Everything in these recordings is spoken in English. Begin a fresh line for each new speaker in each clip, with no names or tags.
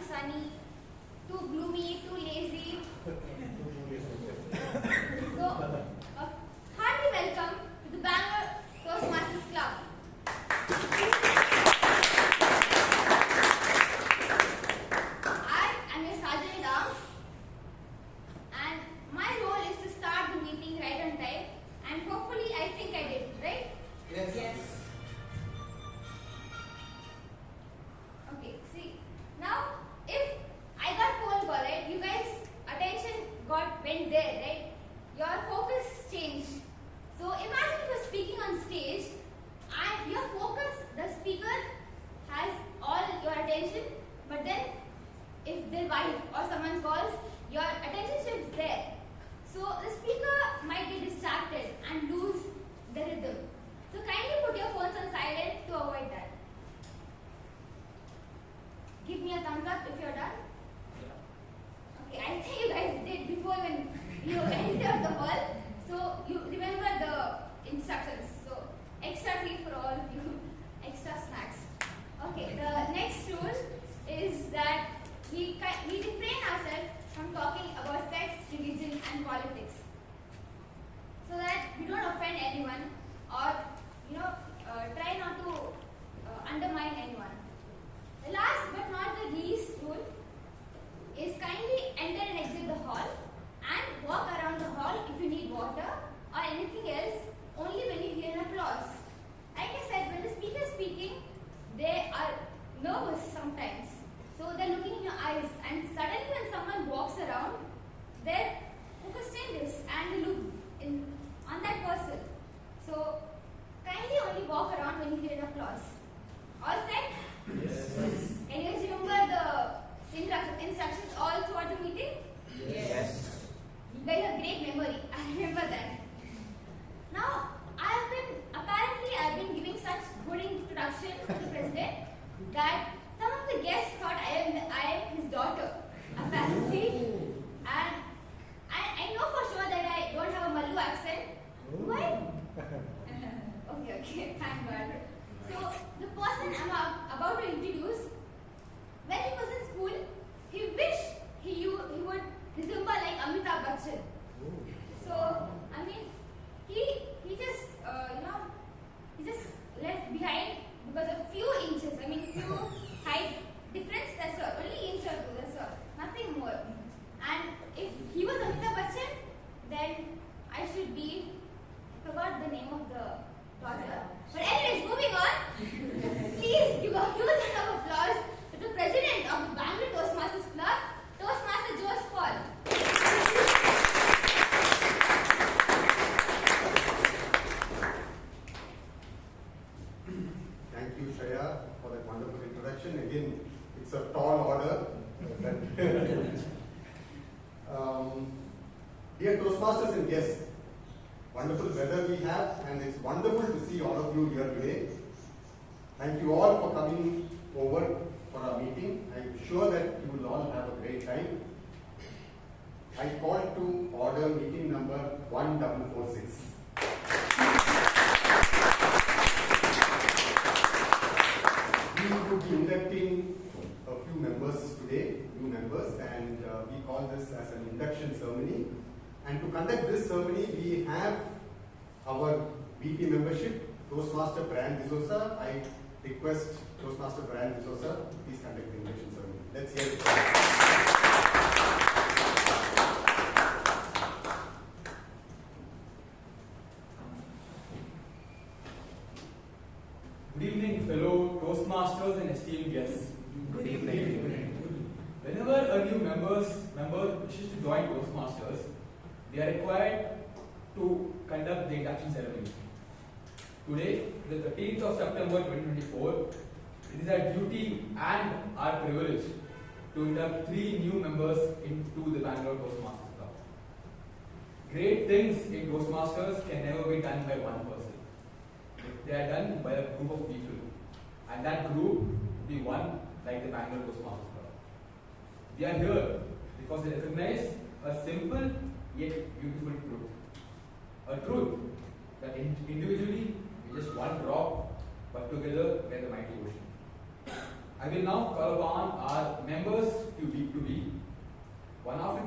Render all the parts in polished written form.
sunny, too gloomy, too lazy. So, hearty welcome to the Bangalore Toastmasters Club. I am your sergeant at arms, and my role is to start the meeting right on time, and hopefully I think I did, right?
Yes.
Okay, see, now if I got phone call, right, you guys attention went there, right? Your focus changed. So imagine if you're speaking on stage and your focus, the speaker has all your attention, but then if their wife or someone calls, your attention shifts there. So the speaker might get distracted and lose the rhythm. So kindly put your phones on silent to avoid that. Give me a thumbs up if you're done. Okay, I think you guys did before when you entered the hall. So you remember the instructions. So extra treat for all of you, extra snacks. Okay, the next rule is that we refrain ourselves from talking about sex, religion, and politics, so that we don't offend anyone or try not to undermine anyone. The last but not the least rule is kindly enter and exit the hall and walk around the hall if you need water or anything else, only when you hear an applause. Like I said, when the speaker is speaking, they are nervous sometimes. So they're looking in your eyes, and suddenly when someone walks around, their focus changes and they look on that person. So kindly only walk around when you hear an applause. All set?
Yes.
Can you guys remember the instructions all throughout the meeting?
Yes.
You guys have great memory. I remember that. Now, I've been giving such good introduction to the president that some of the guests thought I am his daughter, apparently. And I know for sure that I don't have a Malu accent. Why? Okay, thank God. So, the person I'm about to introduce, when he was in school, he wished he would resemble like Amitabh Bachchan. So, I mean, he just left behind because of few inches. I mean, few height difference. That's all. Only inch or two. That's all. Nothing more. And if he was Amitabh Bachchan, then I should be. I forgot the name of the daughter. But anyways, moving on. Please give a huge round of applause to the president of the Bangalore Toastmasters Club, Toastmaster Joseph Paul.
Thank you, Shreya, for that wonderful introduction. Again, it's a tall order. Dear Toastmasters and guests, wonderful weather we have, and it's wonderful to see all of you here today. Thank you all for coming over for our meeting. I'm sure that you will all have a great time. I call to order meeting number 1446. We will be inducting a few members today, new members, and we call this as an induction ceremony. And to conduct this ceremony, we have our VP membership, Toastmaster Bryan. I request Toastmaster Bryan, please conduct the induction ceremony. Let's hear it.
Good evening, fellow Toastmasters and esteemed guests.
Good evening.
Whenever a new member wishes to join Toastmasters, they are required to conduct the induction ceremony. Today, the 13th of September 2024, it is our duty and our privilege to induct 3 new members into the Bangalore Toastmasters Club. Great things in Toastmasters can never be done by one person. They are done by a group of people, and that group will be one like the Bangalore Toastmasters Club. We are here because they recognize a simple yet beautiful truth. A truth that individually we just one drop, but together we are the mighty ocean. I will now call upon our members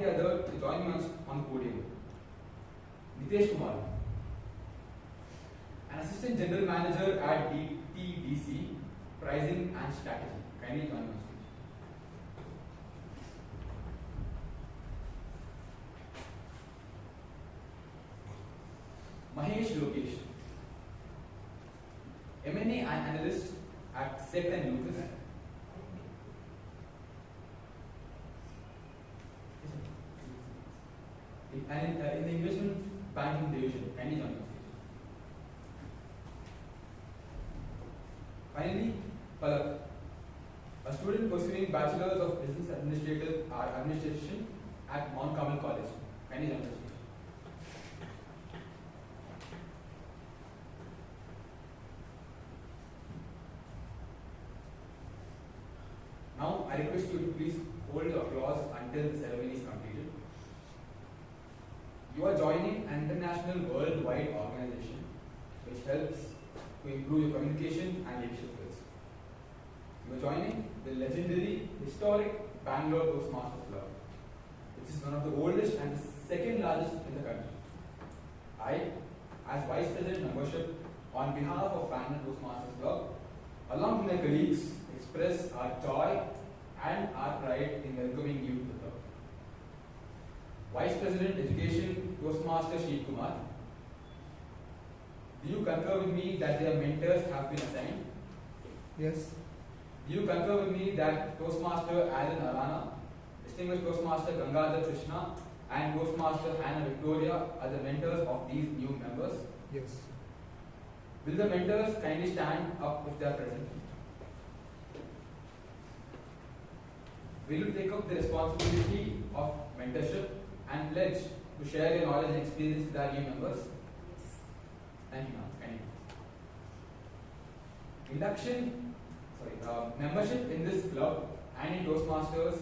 other to join me on podium. Nitesh Kumar, an Assistant General Manager at DTDC, Pricing and Strategy. Kindly join me on stage. Mahesh Lokesh, M&A Analyst at SET and Lucas. And in the investment banking division, kindly join us. Finally, Palak, a student pursuing Bachelor's of Business Administration at Mount Carmel College. Kindly join us. Now, I request you to please hold applause until the ceremony is completed. You are joining an international worldwide organization which helps to improve your communication and leadership skills. You are joining the legendary, historic Bangalore Toastmasters Club, which is one of the oldest and the second largest in the country. I, as Vice President Membership, on behalf of Bangalore Toastmasters Club, along with my colleagues, express our joy and our pride in welcoming you to the club. Vice President Education Toastmaster Kumar, do you concur with me that their mentors have been assigned?
Yes.
Do you concur with me that Toastmaster Alan, Distinguished Toastmaster Gangadhar Krishna, and Toastmaster Anna Victoria are the mentors of these new members?
Yes.
Will the mentors kindly stand up if they are present? Will you take up the responsibility of mentorship and pledge to share your knowledge and experience with our new members? Thank you, ma'am. Membership in this club and in Toastmasters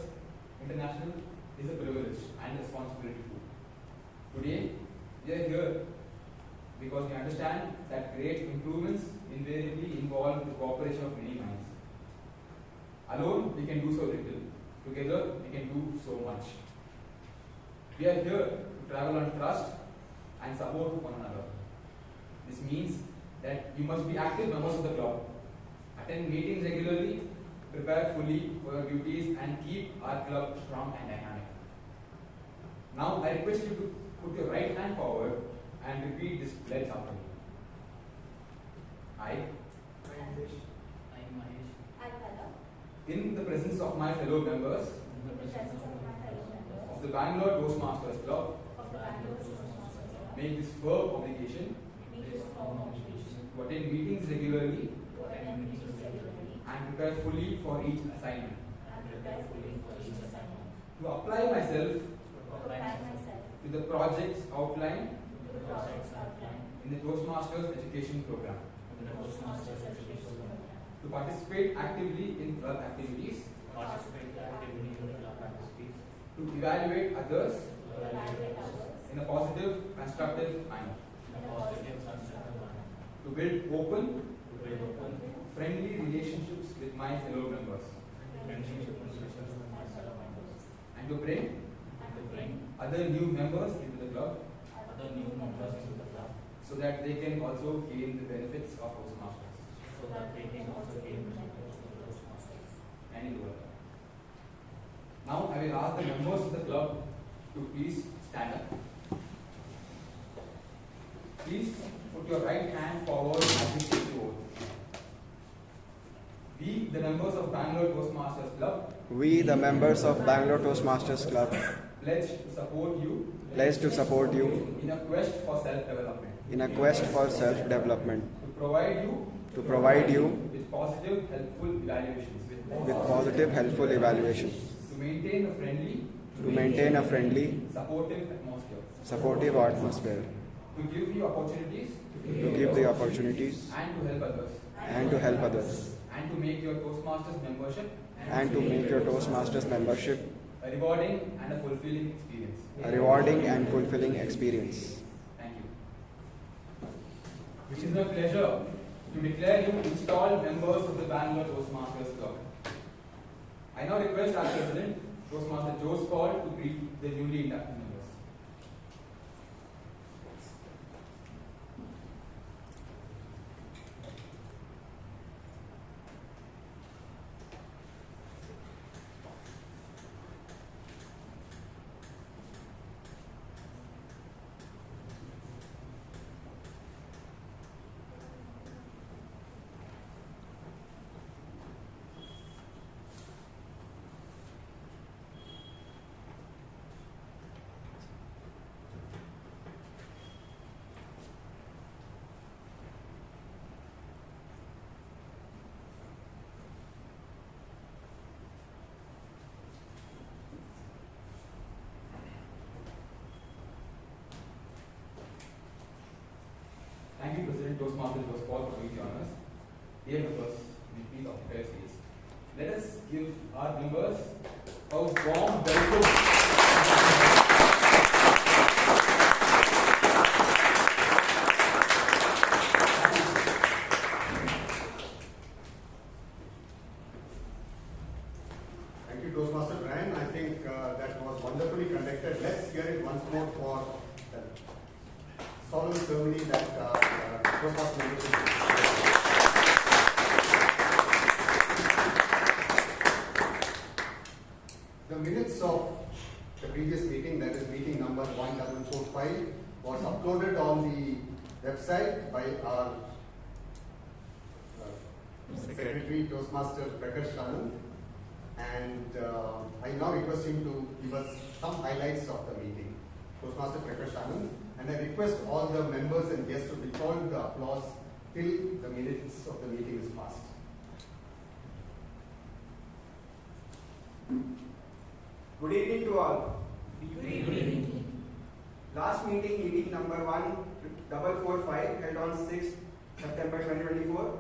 International is a privilege and responsibility too. Today, we are here because we understand that great improvements invariably involve the cooperation of many minds. Alone, we can do so little. Together, we can do so much. We are here to travel on trust and support one another. This means that you must be active members of the club, attend meetings regularly, prepare fully for your duties, and keep our club strong and dynamic. Now, I request you to put your right hand forward and repeat this pledge after me. I, in the presence of my fellow members of the Bangalore Toastmasters Club, make this firm obligation to attend meetings regularly and prepare fully for each assignment. To apply myself to the projects outlined in the Toastmasters education program. To participate actively in club activities. To evaluate others in a positive, constructive manner. To build open, friendly relationships with my fellow members. And to bring other new members into the club so that they can also gain the benefits of Toastmasters. And in the world. Now I will ask the members of the club to please stand up. Please put your right hand forward as we take the oath. We, the members of Bangalore Toastmasters Club,
We, the members of Bangalore Toastmasters Club,
pledge to support you
in
a quest for self-development.
To
provide you with positive, helpful evaluations. To maintain a friendly,
supportive atmosphere.
To give you opportunities
and to help others.
And to make your Toastmasters
membership
a rewarding and a fulfilling experience. Thank you. It is my pleasure to declare you installed members of the Bangalore Toastmasters Club. I now request our President, Toastmaster Joe's call to greet the newly inducted members. Thank you, President Toastmasters was called for the honors. Dear members, please occupy your seats. Let us give our members a warm welcome.
Thank you, Toastmaster Bryan. I think that was wonderfully conducted. Let's hear it once more for the solemn ceremony that Toastmaster mentioned. The minutes of the previous meeting, that is meeting number 1445, was uploaded on the website by our Secretary Toastmaster Prakarsh Anand. And I now request him to give us some highlights of the meeting. Toastmaster Prakarsh Anand, and I request all the members and guests to withhold the applause till the minutes of the meeting is passed.
Good evening to all. Good evening. Last meeting number 1445, held on 6th September 2024.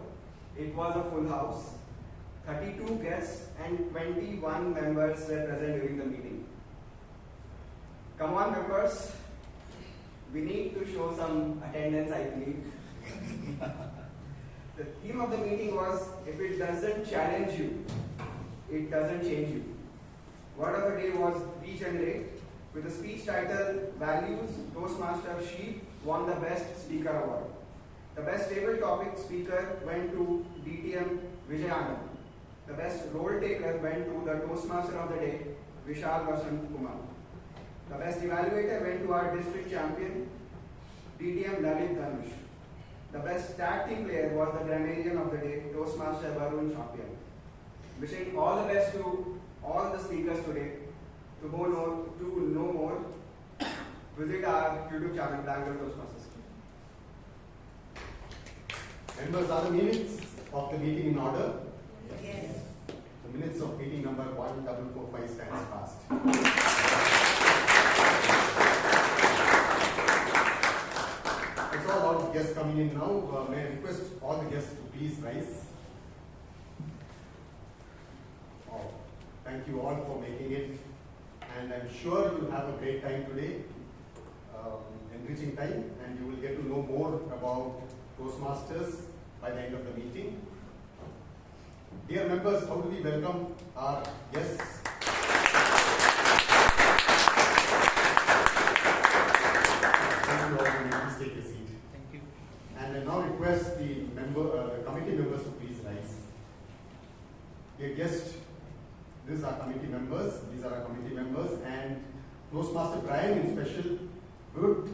It was a full house. 32 guests and 21 members were present during the meeting. Come on, members. We need to show some attendance, I believe. The theme of the meeting was, if it doesn't challenge you, it doesn't change you. Word of the day was regenerate. With the speech title, Values, Toastmaster Sheep won the Best Speaker Award. The best table topic speaker went to DTM Anand. The best role taker went to the Toastmaster of the day, Kumar. The best evaluator went to our district champion, DTM Dhanush. The best tag team player was the grammarian of the day, Toastmaster Varun Chhapia. Wishing all the best to all the speakers today. To know more, visit our YouTube channel, Bangalore Toastmasters.
Members, are the minutes of the meeting in order?
Yes.
The minutes of meeting number 1445 stands passed. I saw a lot of guests coming in now. May I request all the guests to please rise? Oh, thank you all for making it. And I'm sure you'll have a great time today, enriching time, and you will get to know more about Toastmasters by the end of the meeting. Dear members, how do we welcome our guests? Thank you all, please take a seat.
Thank you.
And I now request the committee members to please rise. Dear guests, these are committee members. These are our committee members, and Toastmaster Bryan in special would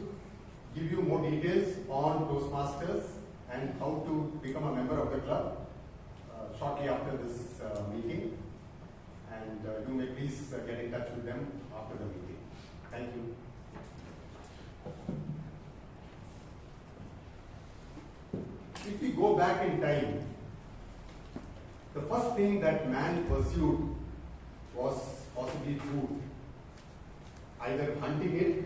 give you more details on Toastmasters and how to become a member of the club shortly after this meeting. And you may please get in touch with them after the meeting. Thank you. If we go back in time, the first thing that man pursued was possibly food, either hunting it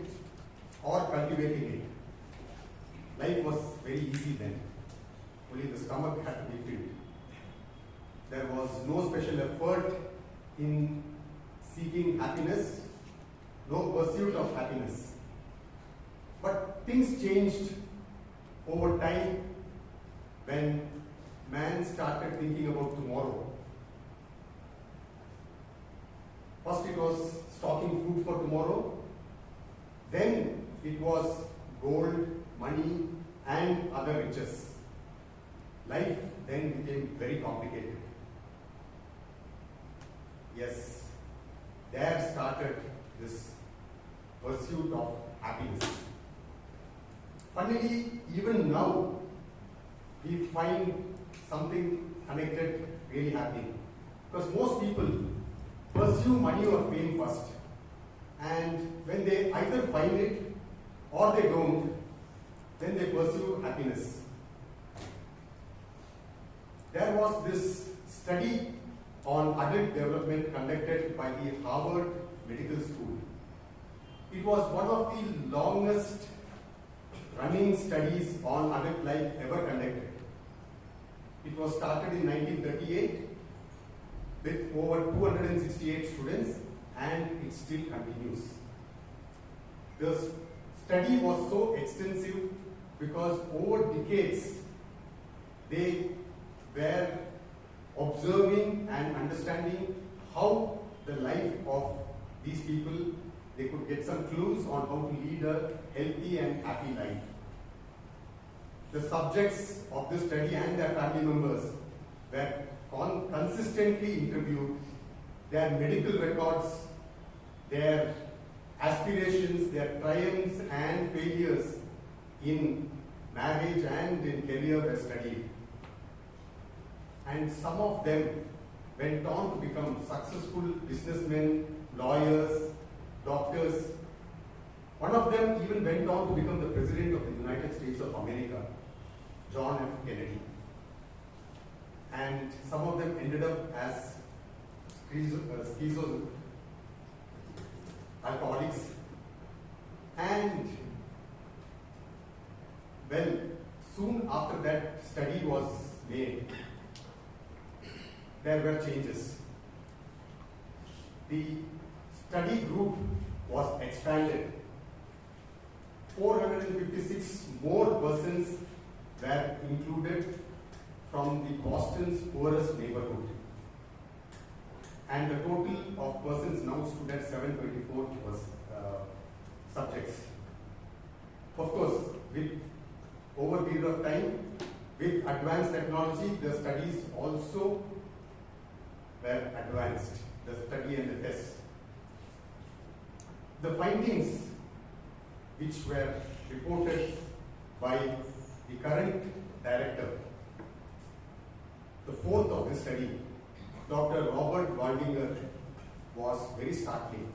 or cultivating it. Life was very easy then. Only the stomach had to be filled. There was no special effort in seeking happiness, no pursuit of happiness. But things changed over time when man started thinking about tomorrow. First it was stocking food for tomorrow. Then it was gold, money, and other riches. Life then became very complicated. Yes, there started this pursuit of happiness. Funnily, even now, we find something connected really happening. Because most people pursue money or fame first. And when they either find it or they don't, then they pursue happiness. There was this study on adult development conducted by the Harvard Medical School. It was one of the longest running studies on adult life ever conducted. It was started in 1938 with over 268 students, and it still continues. The study was so extensive because over decades they were observing and understanding how the life of these people, they could get some clues on how to lead a healthy and happy life. The subjects of this study and their family members were consistently interviewed. Their medical records, their aspirations, their triumphs and failures in marriage and in career were studied. And some of them went on to become successful businessmen, lawyers, doctors. One of them even went on to become the President of the United States of America, John F. Kennedy. And some of them ended up as schizo alcoholics. And well, soon after that study was made, there were changes. The study group was expanded. 456 more persons were included from the Boston's poorest neighborhood. And the total of persons now stood at 724 subjects. Of course, with over a period of time, with advanced technology, the studies also were advanced, the study and the tests. The findings which were reported by the current director, the fourth of the study, Dr. Robert Waldinger, was very startling.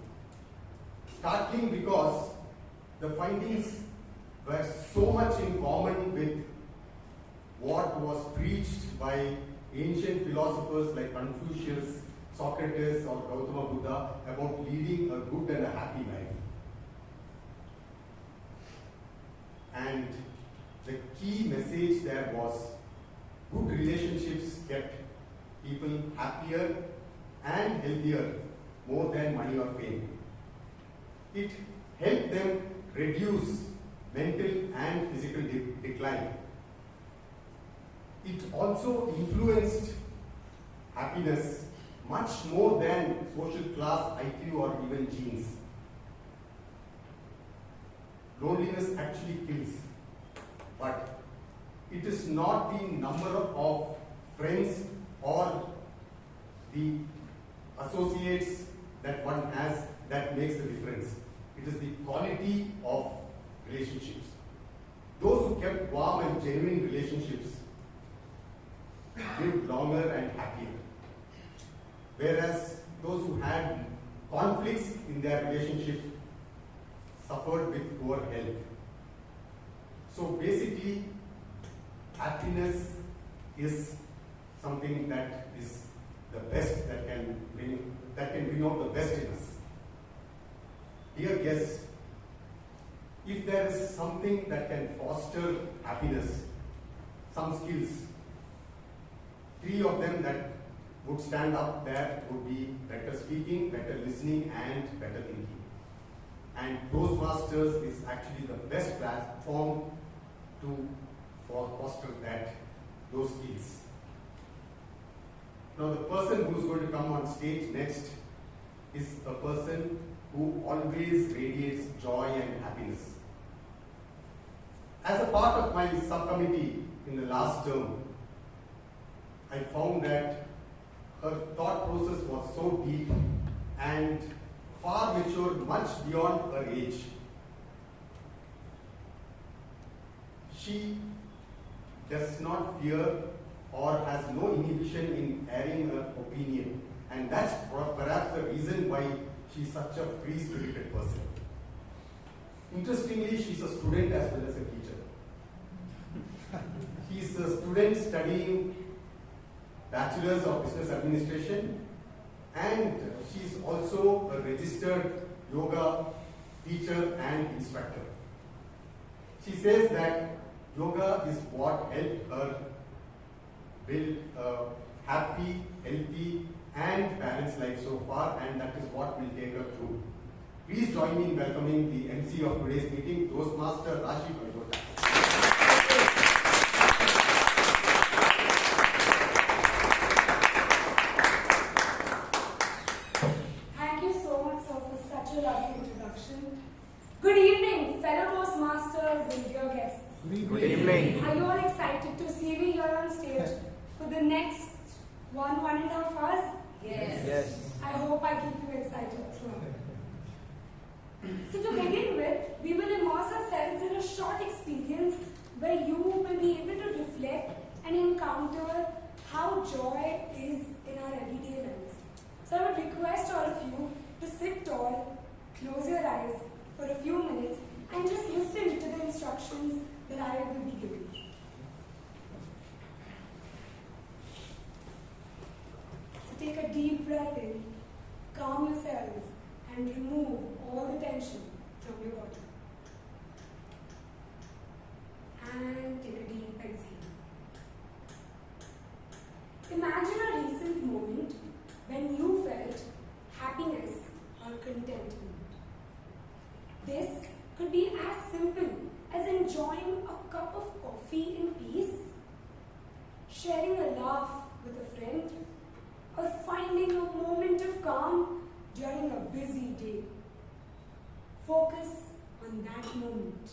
Startling because the findings were so much in common with what was preached by ancient philosophers like Confucius, Socrates, or Gautama Buddha about leading a good and a happy life. And the key message there was good relationships kept people happier and healthier more than money or fame. It helped them reduce mental and physical decline. It also influenced happiness much more than social class, IQ, or even genes. Loneliness actually kills, but it is not the number of friends or the associates that one has that makes the difference. It is the quality of relationships. Those who kept warm and genuine relationships lived longer and happier. Whereas those who had conflicts in their relationship suffered with poor health. So basically, happiness is something that is the best that can bring out the best in us. Dear guests, if there is something that can foster happiness, some skills, 3 of them that would stand up there would be better speaking, better listening, and better thinking. And Toastmasters is actually the best platform to foster those skills. Now the person who is going to come on stage next is a person who always radiates joy and happiness. As a part of my subcommittee in the last term, I found that her thought process was so deep and far mature, much beyond her age. She does not fear or has no inhibition in airing her opinion, and that's perhaps the reason why she's such a free-spirited person. Interestingly, she's a student as well as a teacher. She's a student studying Bachelor's of Business Administration, and she's also a registered yoga teacher and instructor. She says that yoga is what helped her build a happy, healthy, and balanced life so far, and that is what will take her through. Please join me in welcoming the MC of today's meeting, Toastmaster Rashi Palgota.
Thank you so much, sir, for such a lovely introduction. Good evening, fellow Toastmasters and dear guests.
Good evening.
Are you all excited to see me here on stage for the next 1.5 hours?
Yes.
I hope I keep you excited throughout. So to begin with, we will immerse ourselves in a short experience where you will be able to reflect and encounter how joy is in our everyday lives. So I would request all of you to sit tall, close your eyes for a few minutes and just listen to the instructions that I will be giving. So take a deep breath in, calm yourselves, and remove all the tension from your body. And take a deep exhale. Imagine a recent moment when you felt happiness or contentment. This could be as simple as enjoying a cup of coffee in peace, sharing a laugh with a friend, or finding a moment of calm during a busy day. Focus on that moment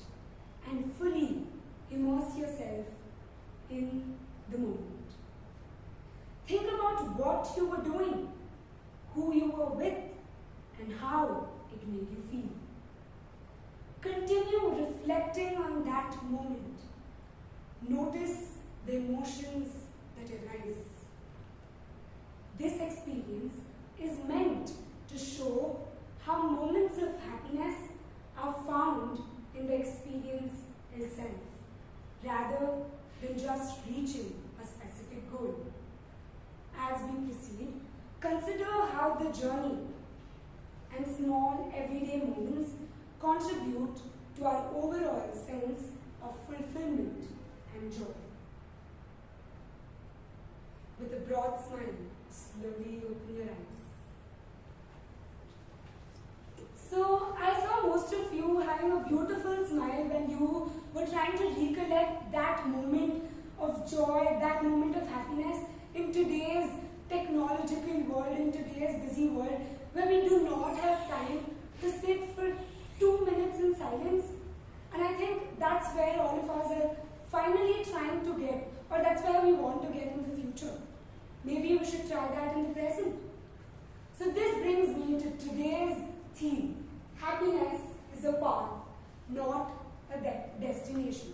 and fully immerse yourself in the moment. Think about what you were doing, who you were with, and how it made you feel. Continue reflecting on that moment. Notice the emotions that arise. This experience is meant to show how moments of happiness are found in the experience itself, rather than just reaching a specific goal. As we proceed, consider how the journey and small everyday moments contribute to our overall sense of fulfillment and joy. With a broad smile, slowly open your eyes. So, I saw most of you having a beautiful smile when you were trying to recollect that moment of joy, that moment of happiness in today's technological world, in today's busy world, where we do not have time to sit for 2 minutes in silence. And I think that's where all of us are finally trying to get, or that's where we want to get in the future. Maybe we should try that in the present. So this brings me to today's theme. Happiness is a path, not a destination.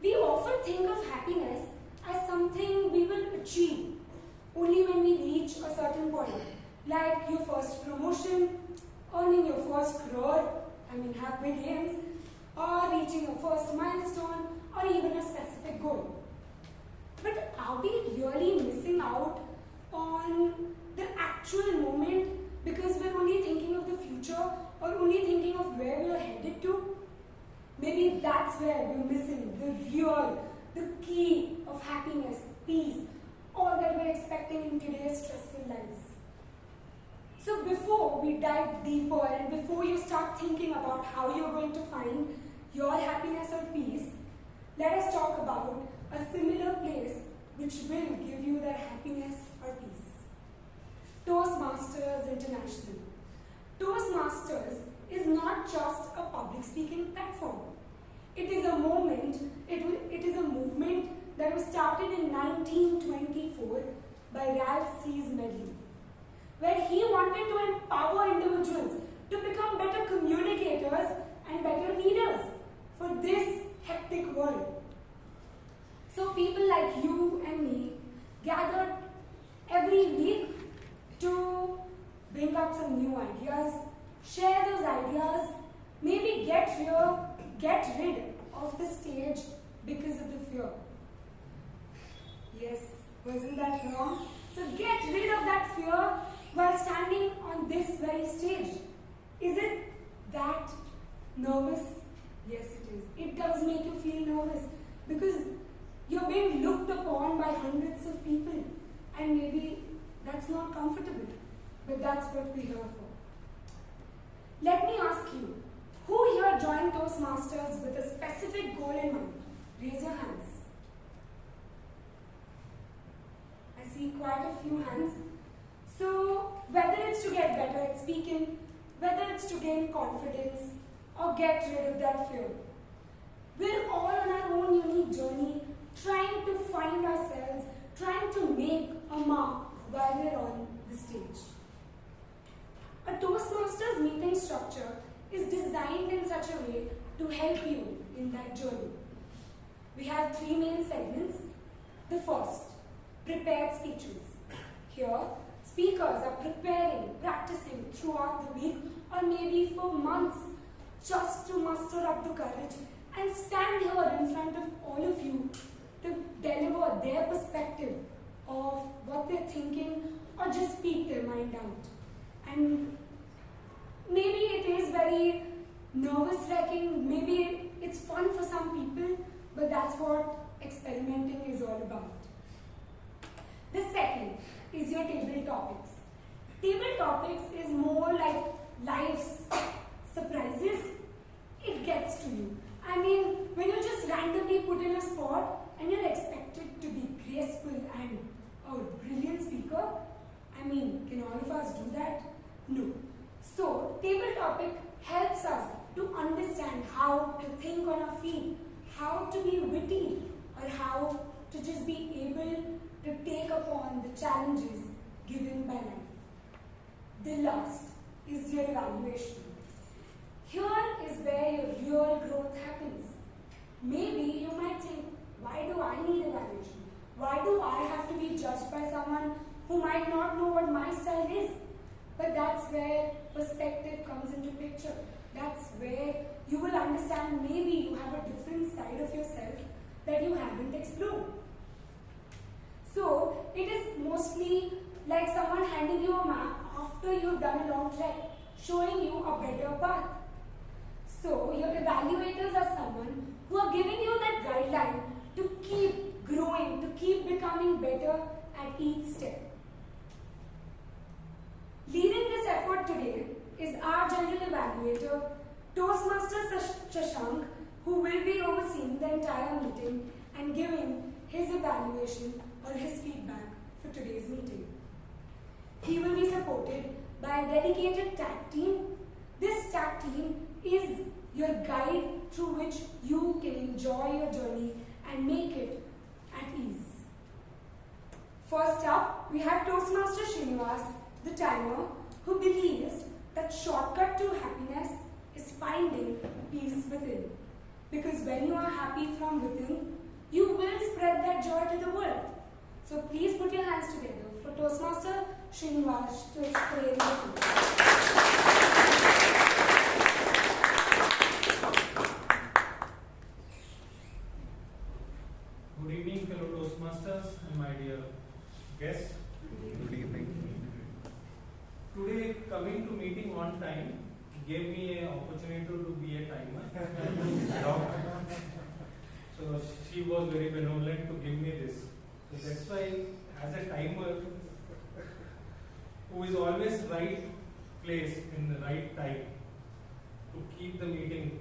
We often think of happiness as something we will achieve only when we reach a certain point, like your first promotion, earning your first crore, have big aims, or reaching a first milestone, or even a specific goal. But are we really missing out on the actual moment because we're only thinking of the future or only thinking of where we're headed to? Maybe that's where we're missing the key of happiness, peace, all that we're expecting in today's stressful lives. So before we dive deeper and before you start thinking about how you're going to find your happiness or peace, let us talk about a similar place which will give you that happiness or peace. Toastmasters International. Toastmasters is not just a public speaking platform. It is a movement that was started in 1924 by Ralph C. Medley, where he wanted to empower individuals to become better communicators and better leaders for this hectic world. So people like you and me gathered every week to bring up some new ideas, share those ideas, maybe get rid of the stage because of the fear. Yes, wasn't that wrong? So get rid of that fear while standing on this very stage. Is it that nervous? Yes, it is. It does make you feel nervous because you're being looked upon by hundreds of people, and maybe that's not comfortable, but that's what we're here for. Let me ask you, who here joined Toastmasters with a specific goal in mind? Raise your hands. I see quite a few hands. So, whether it's to get better at speaking, whether it's to gain confidence, or get rid of that fear, we're all on our own unique journey, trying to find ourselves, trying to make a mark while we're on the stage. A Toastmasters meeting structure is designed in such a way to help you in that journey. We have 3 main segments. The first, prepared speeches. Here, speakers are preparing, practicing throughout the week or maybe for months just to muster up the courage and stand here in front of all of you to deliver their perspective of what they're thinking or just speak their mind out. And maybe it is very nervous-wracking, maybe it's fun for some people, but that's what experimenting is all about. The second is your table topics. Table topics is more like life's surprises. It gets to you. I mean, when you're just randomly put in a spot and you're expected to be graceful and a brilliant speaker, I mean, can all of us do that? No. So, table topic helps us to understand how to think on our feet, how to be witty, or how to just be able to take upon the challenges given by life. The last is your evaluation. Here is where your real growth happens. Maybe you might think, why do I need evaluation? Why do I have to be judged by someone who might not know what my style is? But that's where perspective comes into picture. That's where you will understand maybe you have a different side of yourself that you haven't explored. So, it is mostly like someone handing you a map after you've done a long trek, showing you a better path. So, your evaluators are someone who are giving you that guideline to keep growing, to keep becoming better at each step. Leading this effort today is our general evaluator, Toastmaster Shashank, who will be overseeing the entire meeting and giving his evaluation or his feedback for today's meeting. He will be supported by a dedicated tag team. This tag team is your guide through which you can enjoy your journey and make it at ease. First up, we have Toastmaster Srinivas, the timer, who believes that shortcut to happiness is finding peace within. Because when you are happy from within, you will spread that joy to the world. So please put your hands together for Toastmaster Srinivas to explain the
Good evening, fellow Toastmasters and my dear guests.
Good evening.
Today, coming to meeting on time gave me an opportunity to be a timer. So she was very benevolent to give me this. So that's why, as a timer, who is always right place in the right time to keep the meeting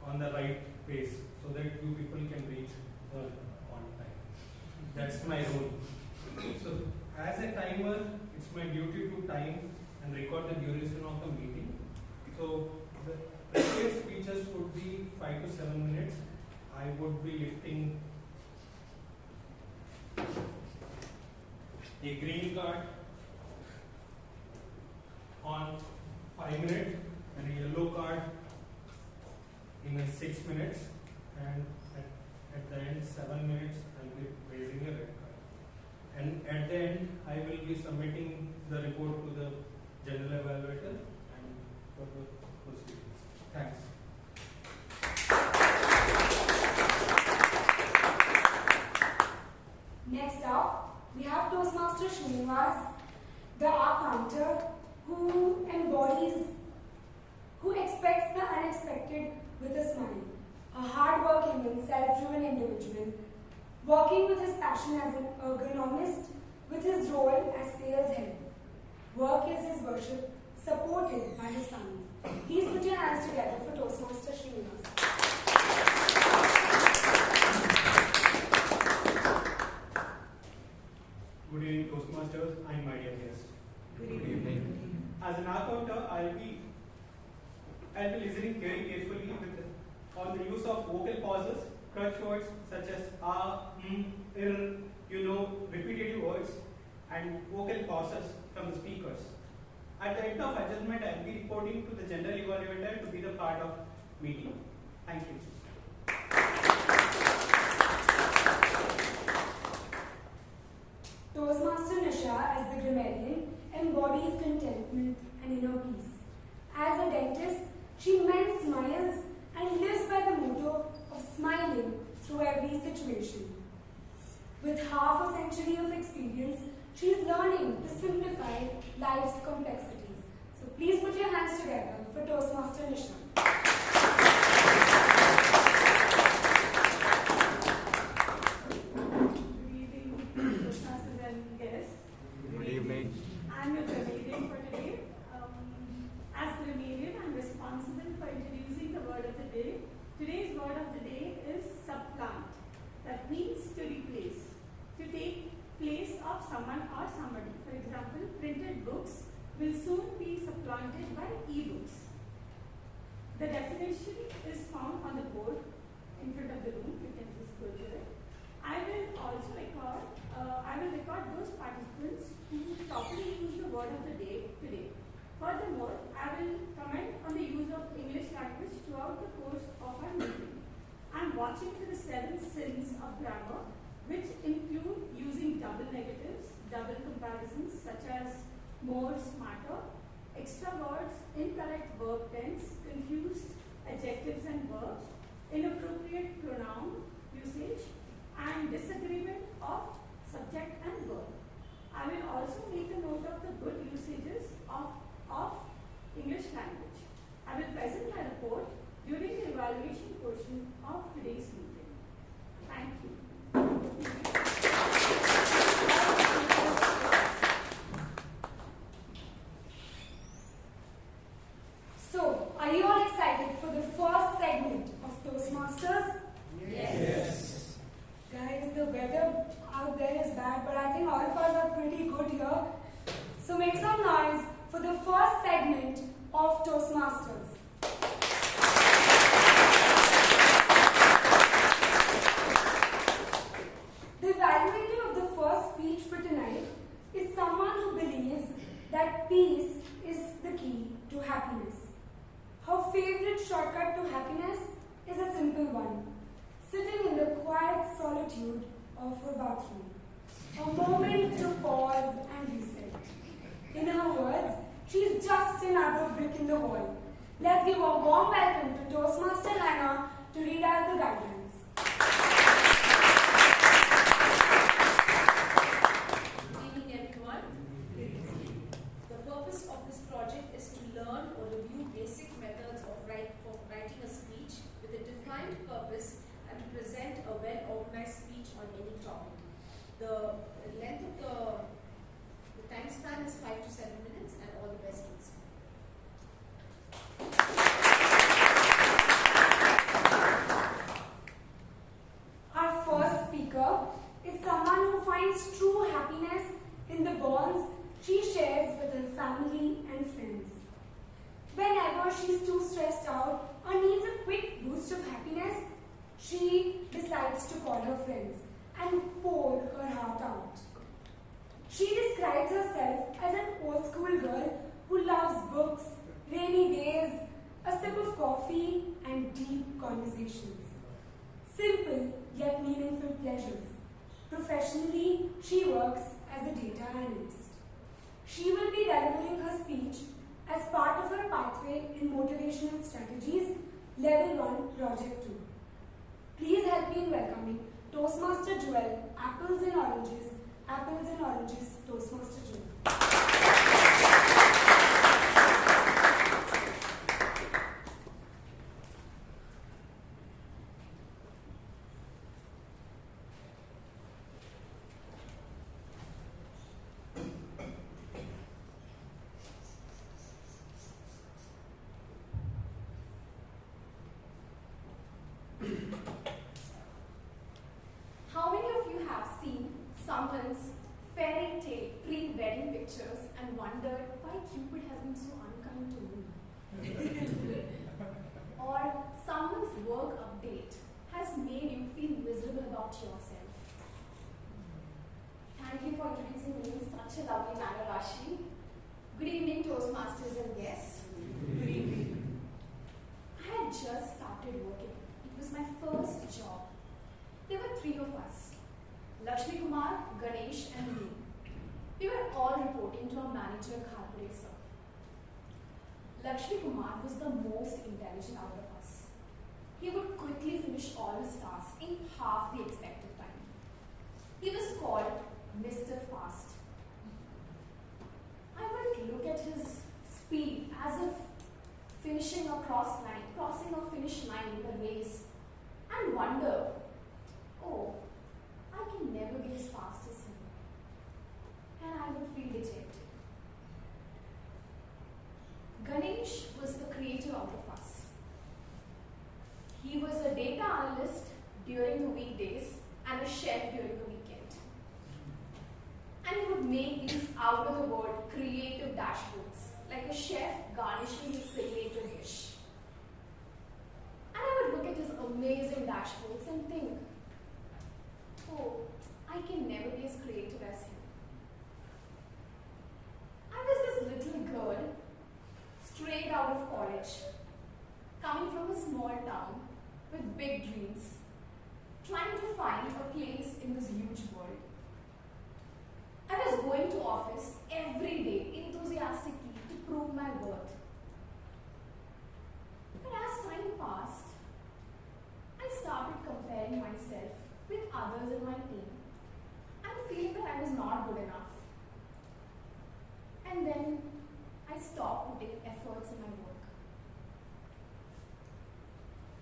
on the right pace, so that you people can reach on time. That's my role. So, as a timer, it's my duty to time and record the duration of the meeting 5 to 7 minutes, I would be lifting a green card on 5 minutes and a yellow card in 6 minutes, and at the end 7 minutes I'll be raising a red card. And at the end I will be submitting the report to the general evaluator and for the proceedings. Thanks.
Next up, we have Toastmaster Shreya, the counter, who expects the unexpected with a smile. A hard-working and self-driven individual, working with his passion as an ergonomist, with his role as sales head. Work is his worship, supported by his family. Please put your hands together for Toastmaster Shreya.
Good evening, Toastmasters. I'm Mariam.
Good evening.
As an accountant, I'll be listening very carefully on the use of vocal pauses, crutch words such as repetitive words, and vocal pauses from the speakers. At the end of adjustment, I'll be reporting to the general evaluator to be the part of meeting. Thank you.
Toastmaster Nisha, as the grammarian, embodies contentment and inner peace. As a dentist, she mends smiles and lives by the motto of smiling through every situation. With half a century of experience, she is learning to simplify life's complexities. So please put your hands together for Toastmaster Nisha.
Good evening.
I'm your grammarian for today. As grammarian, I'm responsible for introducing the word of the day. Today's word of the day is supplant. That means to replace, to take place of someone or somebody. For example, printed books will soon be supplanted by e-books. The definition is found on the board in front of the room. You can just go to it. I will also record those participants who properly use the word of the day today. Furthermore, I will comment on the use of English language throughout the course of our meeting. I am watching for the 7 sins of grammar, which include using double negatives, double comparisons such as more, smarter, extra words, incorrect verb tense, confused adjectives and verbs, inappropriate pronoun usage, and disagreement of subject and verb. I will also make a note of the good usages of English language. I will present my report during the evaluation portion of today's meeting. Thank you.
So, are you all excited for the first segment of Toastmasters?
Yes.
Guys, the weather out there is bad, but I think all of us are pretty good here. So make some noise for the first segment of Toastmasters. The evaluator of the first speech for tonight is someone who believes that peace is the key to happiness. Her favorite shortcut to happiness is a simple one: sitting in the quiet solitude of her bathroom. A moment to pause and reset. In her words, she's just another brick in the wall. Let's give a warm welcome to Toastmaster Hannah to read out the guidelines.
Good evening, everyone. The purpose of this project is to learn or review basic methods of writing a speech with a defined purpose and to present a well-organized speech on any topic. The length of the time span is 5 to 7 minutes, and all the best to this.
Our first speaker is someone who finds true happiness in the bonds she shares with her family and friends. Whenever she's too stressed out or needs a quick boost of happiness, she decides to call her friends and pour her heart out. She describes herself as an old school girl who loves books, rainy days, a sip of coffee, and deep conversations. Simple yet meaningful pleasures. Professionally, she works as a data analyst. She will be delivering her speech as part of her pathway in Motivational Strategies Level 1 Project 2. Please help me in welcoming Toastmaster Jewel, Apples and Oranges, Toastmaster Jewel.
How many of you have seen someone's fairy tale pre-wedding pictures and wondered why Cupid has been so unkind to me? Or someone's work update has made you feel miserable about yourself? Thank you for introducing me in such a lovely manner, Rashi. Good evening, Toastmasters and guests. Good evening. I had just started working. It was my first job. There were 3 of us, Lakshmi Kumar, Ganesh and me. We were all reporting to our manager, Chhapia. Lakshmi Kumar was the most intelligent out of us. He would quickly finish all his tasks in half the expected time. He was called Mr. Fast. I would look at his speed as if crossing a finish line in a race and wonder, oh, I can never be as fast as him. And I would feel dejected. Ganesh was the creator out of us. He was a data analyst during the weekdays and a chef during the weekend. And he would make these out-of-the-world creative dashboards, like a chef garnishing his signature dish. And I would look at his amazing dashboards and think, oh, I can never be as creative as him. I was this little girl, straight out of college, coming from a small town with big dreams, trying to find a place in this huge world. I was going to office every day enthusiastically to prove my worth. But as time passed, I started comparing myself with others in my team and feeling that I was not good enough. And then I stopped putting efforts in my work.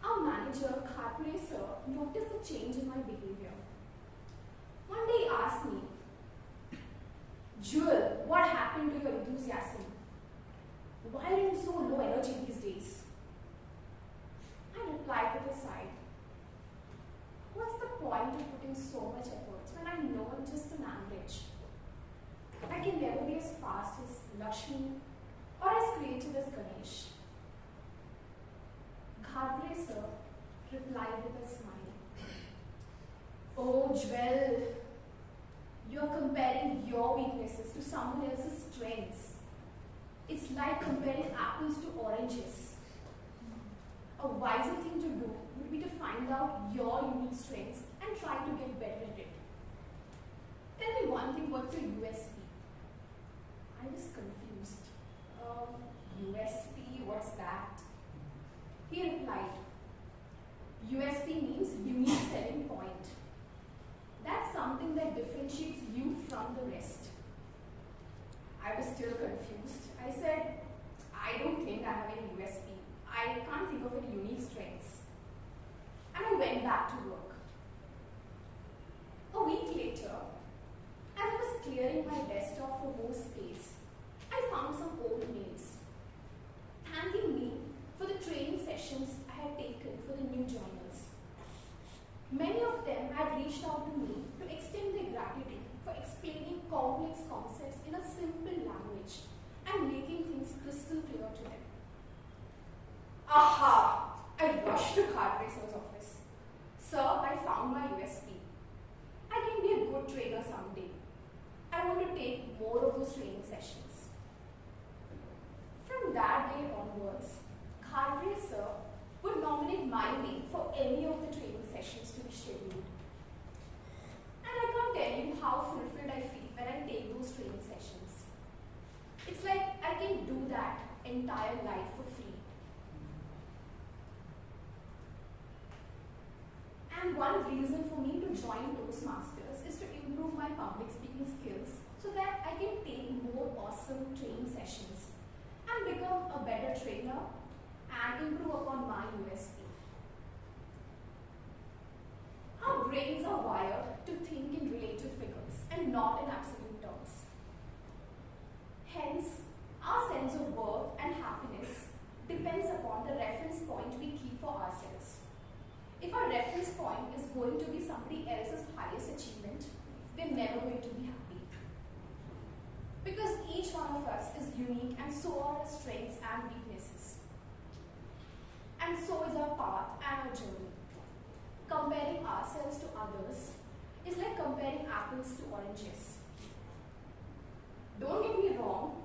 Our manager, Chhapia, noticed a change in my behavior. One day he asked me, Jewel, what happened to your enthusiasm? Why are you so low energy these days? I replied with a sigh. What's the point of putting so much effort when I know I'm just an average? I can never be as fast as Lakshmi or as creative as Ganesh. Chhapia replied with a smile. Oh, Jewel, you're comparing your weaknesses to someone else's strengths. It's like comparing apples to oranges. A wiser thing to do would be to find out your unique strengths and try to get better at it. Tell me one thing, what's your USP? I was confused. USP, what's that? He replied, USP means unique selling point. That's something that differentiates you from the rest. I was still confused. I said, I don't think I have any USP. I can't think of any unique strengths. And I went back to work. A week later, as I was clearing my desktop for more space, I found some old mails thanking me for the training sessions I had taken for the new journals. Many of them had reached out to me to extend their gratitude for explaining complex concepts in a simple language and making things crystal clear to them. Aha! I rushed to
scheduled. And I can't tell you how fulfilled I feel when I take those training sessions. It's like I can do that entire life for free. And one reason for me to join Toastmasters is to improve my public speaking skills so that I can take more awesome training sessions and become a better trainer and improve upon my USP. Our brains are wired to think in relative figures and not in absolute terms. Hence, our sense of worth and happiness depends upon the reference point we keep for ourselves. If our reference point is going to be somebody else's highest achievement, we're never going to be happy. Because each one of us is unique and so are our strengths and weaknesses. And so is our path and our journey. Comparing ourselves to others is like comparing apples to oranges. Don't get me wrong,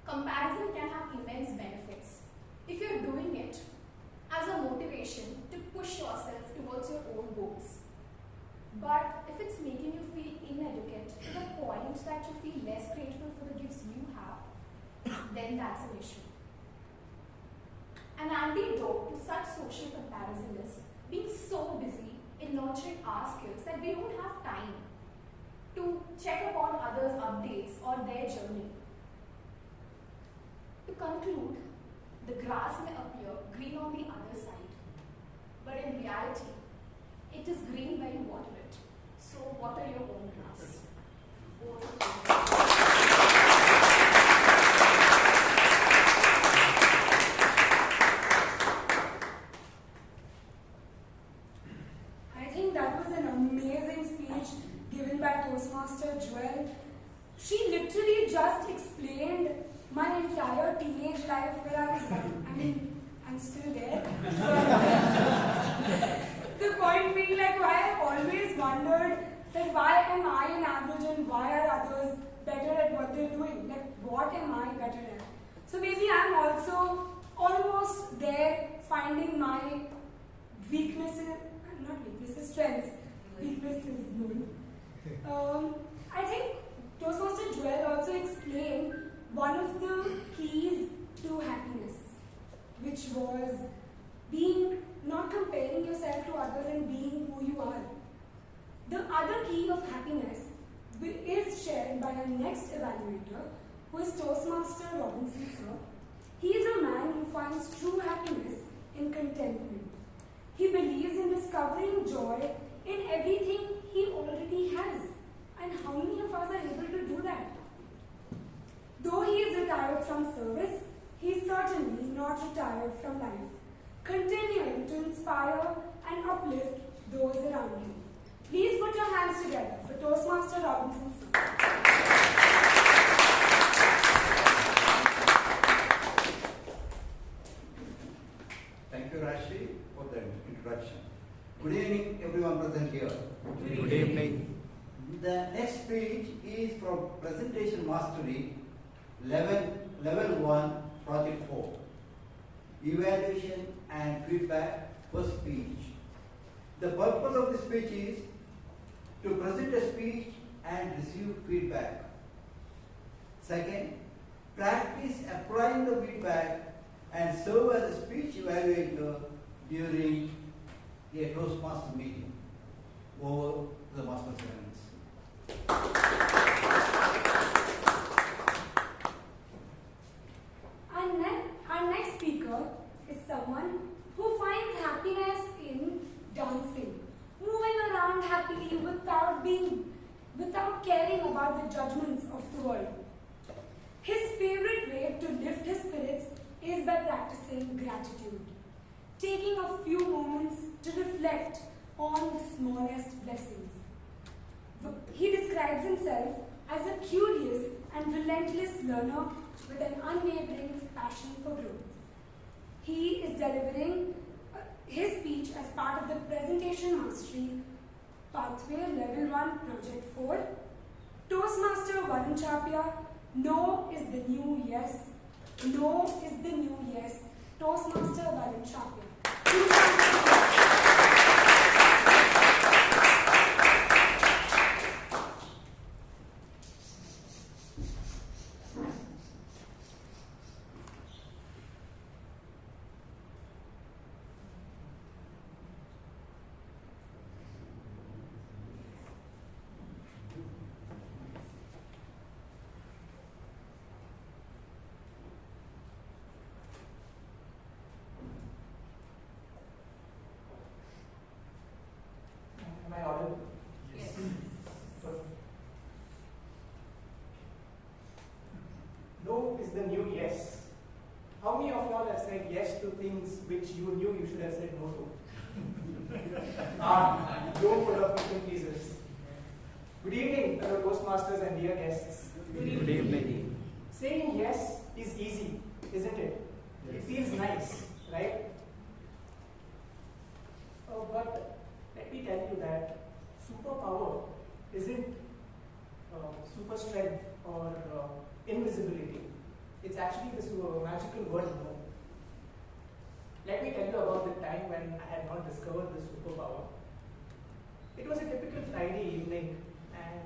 comparison can have immense benefits if you're doing it as a motivation to push yourself towards your own goals. But if it's making you feel inadequate to the point that you feel less grateful for the gifts you have, then that's an issue. An antidote to such social comparison is being so busy in nurturing our skills that we don't have time to check upon others' updates or their journey. To conclude, the grass may appear green on the other side, but in reality, it is green when you water it. So water your own grass.
I think that was an amazing speech given by Toastmaster Joel. She literally just explained my entire teenage life where I was, I'm still there. The point being like why I've always wondered that why am I an average and why are others better at what they're doing? Like what am I better at? So maybe I'm also almost there finding my weaknesses, not weaknesses, strengths. Weaknesses, no. I think Toastmaster Joel also explained one of the keys to happiness, which was not comparing yourself to others and being who you are. The other key of happiness is shared by our next evaluator, who is Toastmaster Robinson Sir. He is a man who finds true happiness in contentment. He believes in discovering joy in everything he already has. And how many of us are able to do that? Though he is retired from service, he is certainly not retired from life, continuing to inspire and uplift those around him. Please put your hands together for Toastmaster Robinson Sir.
Thank you, Rashi, for the introduction. Good evening, everyone present here.
Good evening.
The next speech is from Presentation Mastery, Level 1, Project 4. Evaluation and feedback, first speech. The purpose of this speech is to present a speech and receive feedback. Second, practice applying the feedback and serve as a speech evaluator during a Toastmaster meeting over the master ceremonies.
Our next speaker is someone who finds happiness in dancing, moving around happily without caring about the judgments of the world. His favorite way to lift his spirits is by practicing gratitude, taking a few moments to reflect on the smallest blessings. He describes himself as a curious and relentless learner with an unwavering passion for growth. He is delivering his speech as part of the Presentation Mastery Pathway Level 1 Project 4. Toastmaster Varun Chhapia, no is the new yes. No is the new yes. Toastmaster Varun Chhapia.
said yes to things which you knew you should have said no to. Don't put up people pleasers. Good evening, fellow Toastmasters and dear guests.
Good evening.
Saying yes is easy, isn't it?
Yes.
It feels nice, right? But let me tell you that superpower isn't super strength or invisibility. It's actually this magical word no. Let me tell you about the time when I had not discovered this superpower. It was a typical Friday evening, and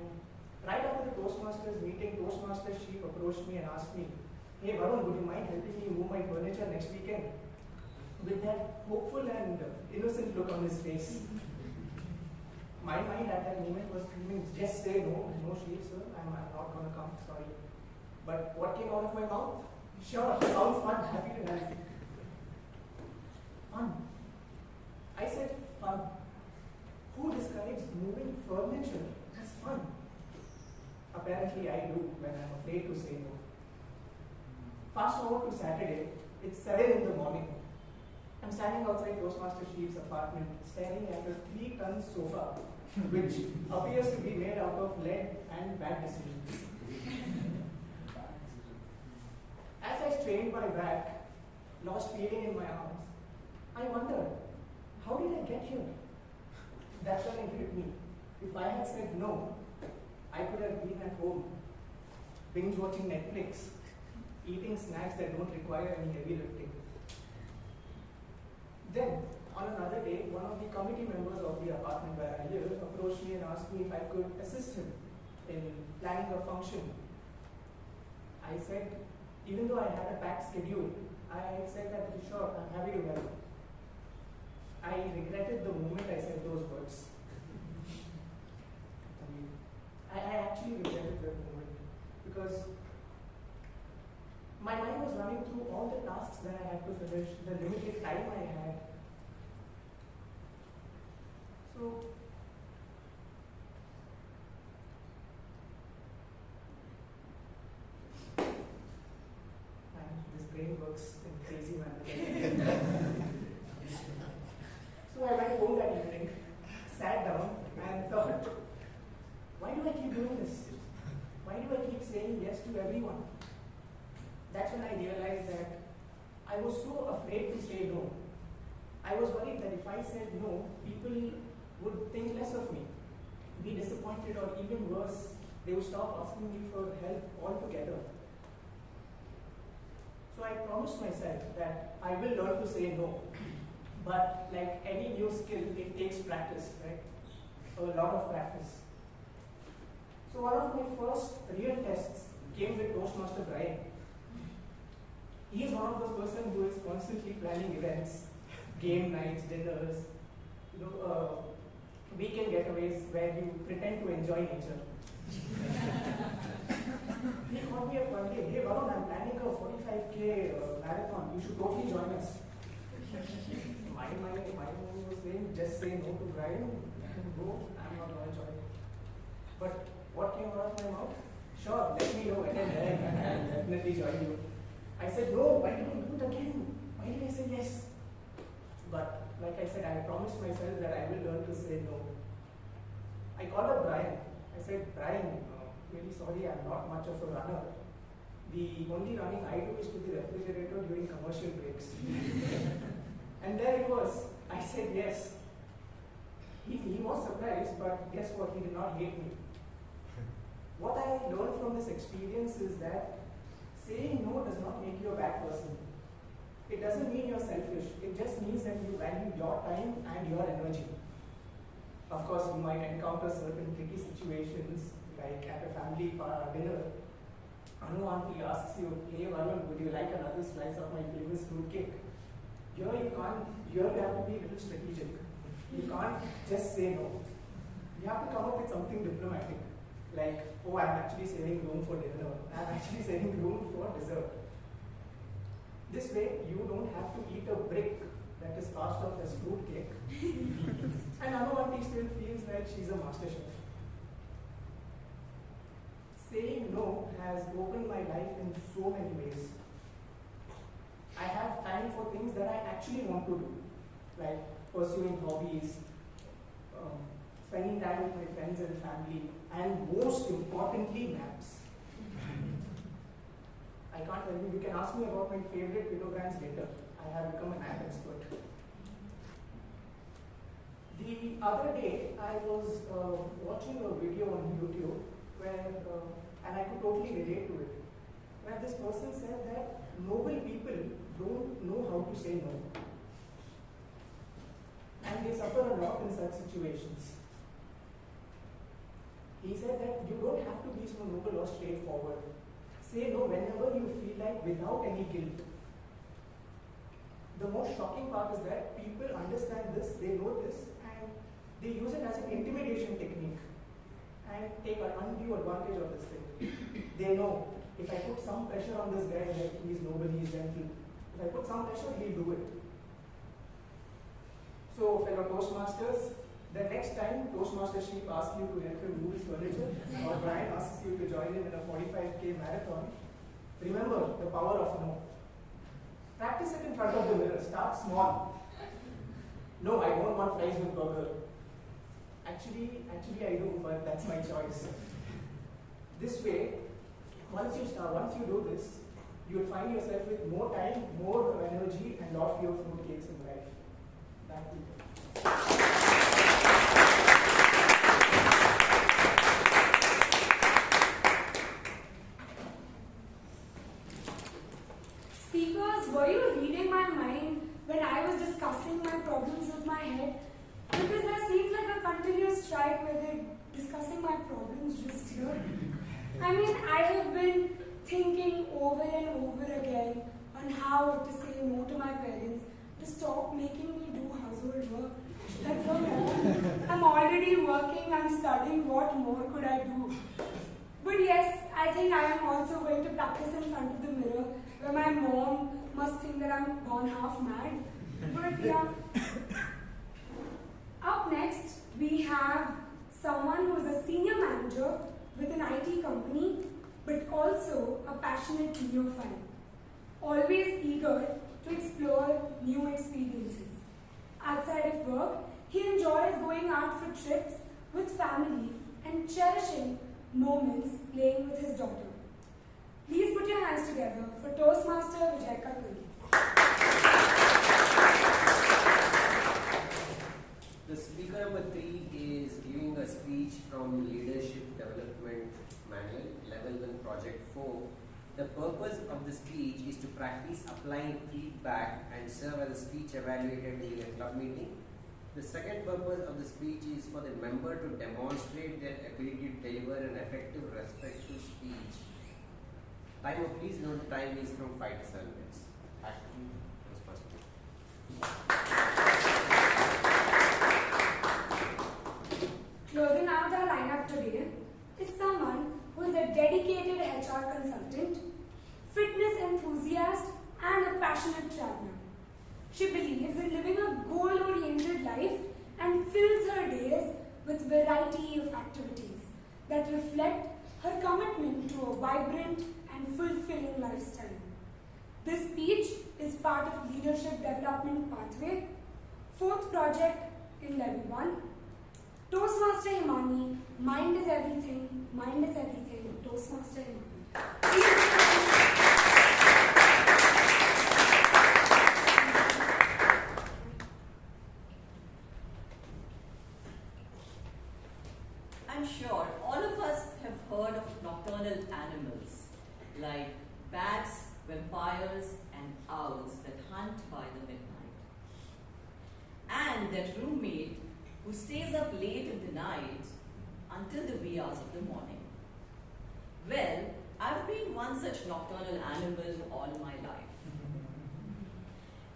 right after the Toastmasters meeting, Toastmaster Sheep approached me and asked me, "Hey Varun, would you mind helping me move my furniture next weekend?" With that hopeful and innocent look on his face. My mind at that moment was screaming, "Just say no, Sheep sir, I'm not going to come, sorry." But what came out of my mouth? "Sure, sounds fun, happy to help." Fun. I said fun. Who describes moving furniture as fun? Apparently I do when I'm afraid to say no. Fast forward to Saturday, it's 7 in the morning. I'm standing outside Toastmaster Sheep's apartment, staring at a 3-ton sofa, which appears to be made out of lead and bad decisions. As I strained my back, lost feeling in my arms, I wondered, how did I get here? That's when it hit me. If I had said no, I could have been at home, binge watching Netflix, eating snacks that don't require any heavy lifting. Then, on another day, one of the committee members of the apartment where I live approached me and asked me if I could assist him in planning a function. I said, even though I had a packed schedule, I said that sure, I'm happy to help. I regretted the moment I said those words. I actually regretted that moment because my mind was running through all the tasks that I had to finish, the limited time I had. So, this brain works in crazy manner. So I went home that evening, sat down and thought, why do I keep doing this? Why do I keep saying yes to everyone? That's when I realized that I was so afraid to say no. I was worried that if I said no, people would think less of me, be disappointed, or even worse, they would stop asking me for help altogether. So I promised myself that I will learn to say no. But like any new skill, it takes practice, right? A lot of practice. So one of my first real tests came with Toastmaster Bryan. He is one of those persons who is constantly planning events, game nights, dinners, weekend getaways where you pretend to enjoy nature. He called me up one day, "Hey Varun, I'm planning a 45K marathon. You should totally join us." My mind was saying, just say no to Bryan, go, I'm not going to join. But what came out of my mouth? Sure, let me know when I'm there, and I'll definitely join you. I said, no, why did I do it again? Why did I say yes? But like I said, I promised myself that I will learn to say no. I called up Bryan. I said, Bryan, really sorry, I'm not much of a runner. The only running I do is to the refrigerator during commercial breaks. And there it was. I said yes. He was surprised, but guess what? He did not hate me. What I learned from this experience is that saying no does not make you a bad person. It doesn't mean you're selfish. It just means that you value your time and your energy. Of course, you might encounter certain tricky situations, like at a family dinner. Anu auntie asks you, "Hey Varun, would you like another slice of my famous fruit cake?" Here you can't. Here you have to be a little strategic. You can't just say no. You have to come up with something diplomatic, like, "Oh, I'm actually saving room for dinner. I'm actually saving room for dessert." This way, you don't have to eat a brick that is passed off as fruit cake. And Anu auntie still feels like she's a master chef. Saying no has opened my life in so many ways. I have time for things that I actually want to do, like pursuing hobbies, spending time with my friends and family, and most importantly, naps. I can't tell you, you can ask me about my favorite pillow brands later. I have become a nap expert. The other day, I was watching a video on YouTube where, and I could totally relate to it, where this person said that noble people don't know how to say no. And they suffer a lot in such situations. He said that you don't have to be so noble or straightforward. Say no whenever you feel like without any guilt. The most shocking part is that people understand this, they know this, and they use it as an intimidation technique and take an undue advantage of this thing. They know, if I put some pressure on this guy, like he's noble, he's gentle. If I put some pressure, he'll do it. So, fellow Toastmasters, the next time Toastmastership asks you to help him move his furniture, or Bryan asks you to join him in a 45k marathon, remember the power of no. Practice it in front of the mirror. Start small. No, I don't want fries with burger. Actually I do, but that's my choice. This way, once you do this, you will find yourself with more time, more energy, and lot fewer fruitcakes in life. Back to you.
Speakers, were you reading my mind when I was discussing my problems with my head? Because there seems like a continuous strike where they're discussing my problems just here. I mean, I have been thinking over and over again on how to say no to my parents, to stop making me do household work. Like, come on, I'm already working, I'm studying, what more could I do? But yes, I think I am also going to practice in front of the mirror, where my mom must think that I'm gone half mad. But yeah. Up next, we have someone who is a senior manager with an IT company, but also a passionate neophyte. Always eager to explore new experiences. Outside of work, he enjoys going out for trips with family and cherishing moments playing with his daughter. Please put your hands together for Toastmaster Vijay.
The speaker number 3 is giving a speech from Leadership Development Manual, Level 1, Project 4. The purpose of the speech is to practice applying feedback and serve as a speech evaluator during a club meeting. The second purpose of the speech is for the member to demonstrate their ability to deliver an effective, respectful speech. Time, please note, time is from 5 to 7 minutes. Back to you,
Closing out our lineup today is someone who is a dedicated HR consultant, fitness enthusiast, and a passionate traveler. She believes in living a goal-oriented life and fills her days with variety of activities that reflect her commitment to a vibrant and fulfilling lifestyle. This speech is part of Leadership Development Pathway, 4th project in Level 1. Toastmaster Himani, mind is everything, Toastmaster Himani.
I'm sure all of us have heard of nocturnal animals like bats, vampires, and owls that hunt by the midnight. And that roommate who stays up late in the night until the wee hours of the morning. Well, I've been one such nocturnal animal all my life.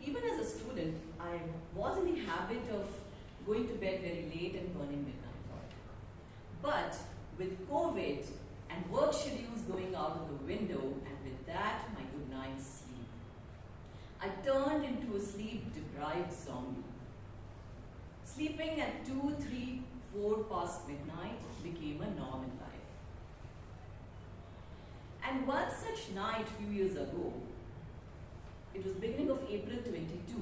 Even as a student, I was in the habit of going to bed very late and burning midnight oil. But with COVID and work schedules going out of the window, and with that, my good night's sleep, I turned into a sleep-deprived zombie. Sleeping at 2, 3, 4 past midnight became a norm in life. And one such night few years ago, it was beginning of April 22,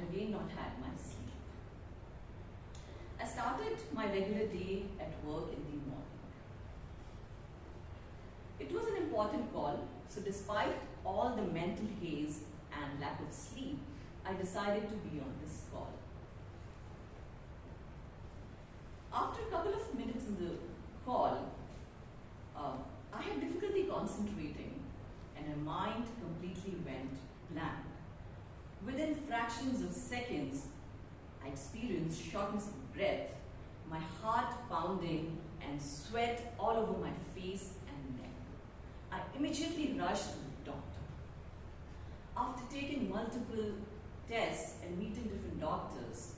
and again not had my sleep. I started my regular day at work in the morning. It was an important call, so despite all the mental haze and lack of sleep, I decided to be on this call. After a couple of minutes in the call, I had difficulty concentrating and my mind completely went blank. Within fractions of seconds, I experienced shortness of breath, my heart pounding and sweat all over my face and neck. I immediately rushed to the doctor. After taking multiple tests and meeting different doctors,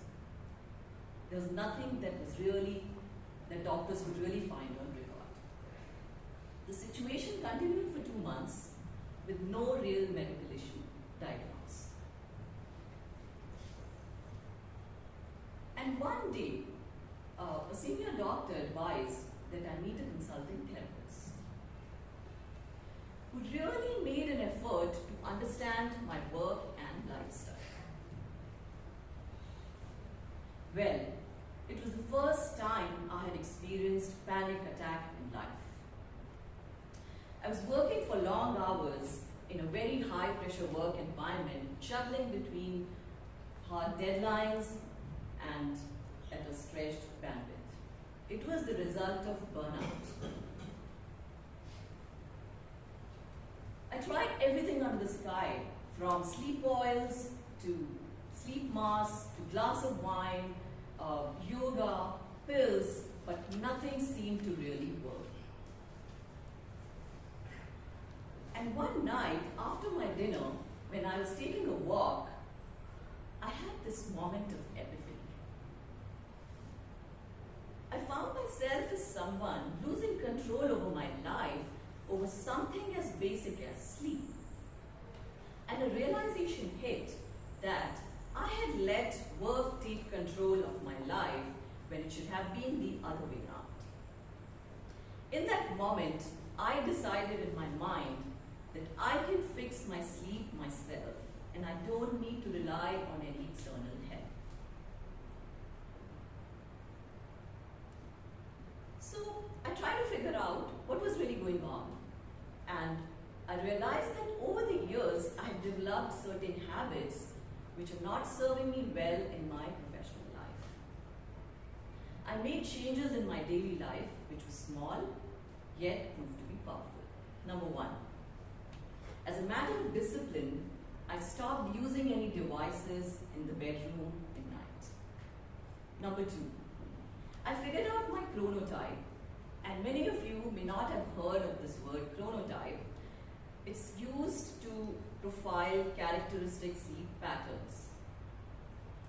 there was nothing that doctors could really find on record. The situation continued for 2 months with no real medical issue diagnosed. And one day, a senior doctor advised that I meet a consulting therapist who really made an effort to understand my work and lifestyle. Well, it was the first time I had experienced panic attack in life. I was working for long hours in a very high pressure work environment, juggling between hard deadlines and at a stretched bandwidth. It was the result of burnout. I tried everything under the sky, from sleep oils to sleep masks to glass of wine, yoga, pills, but nothing seemed to really work. And one night after my dinner, when I was taking a walk, I had this moment of epiphany. I found myself as someone losing control over my life over something as basic as sleep. And a realization hit that I had let work take control of my life when it should have been the other way around. In that moment, I decided in my mind that I can fix my sleep myself and I don't need to rely on any external help. So I tried to figure out what was really going on, and I realized that over the years I had developed certain habits which are not serving me well in my professional life. I made changes in my daily life which were small yet proved to be powerful. Number one, as a matter of discipline, I stopped using any devices in the bedroom at night. Number two, I figured out my chronotype, and many of you may not have heard of this word chronotype. It's used to profile characteristic sleep patterns.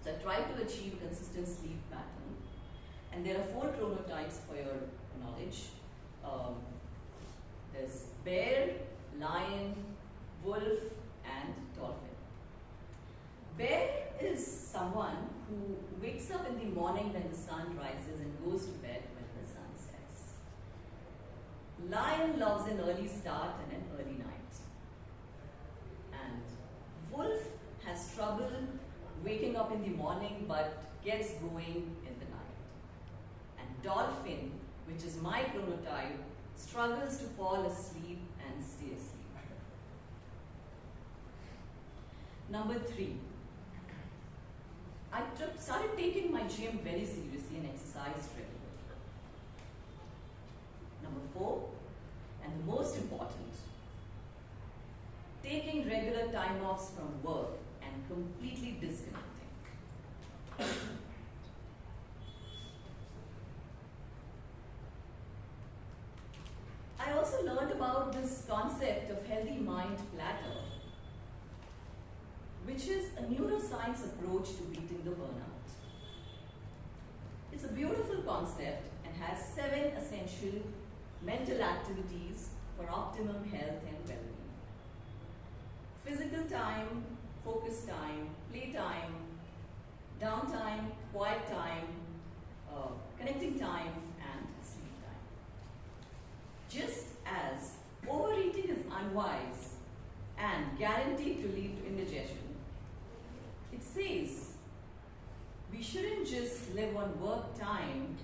So I tried to achieve a consistent sleep pattern, and there are 4 chronotypes for your knowledge. There's bear, lion, wolf, and dolphin. Bear is someone who wakes up in the morning when the sun rises and goes to bed when the sun sets. Lion loves an early start and an early night. And wolf has trouble waking up in the morning but gets going in the night. And dolphin, which is my chronotype, struggles to fall asleep and stay asleep. Number 3, I started taking my gym very seriously and exercised regularly. Number 4, and the most important, taking regular time offs from work and completely disconnecting. I also learned about this concept of healthy mind platter, which is a neuroscience approach to beating the burnout. It's a beautiful concept and has 7 essential mental activities for optimum health and well-being. Physical time, focus time, play time, downtime, quiet time, connecting time, and sleep time. Just as overeating is unwise and guaranteed to lead to indigestion, it says your work time,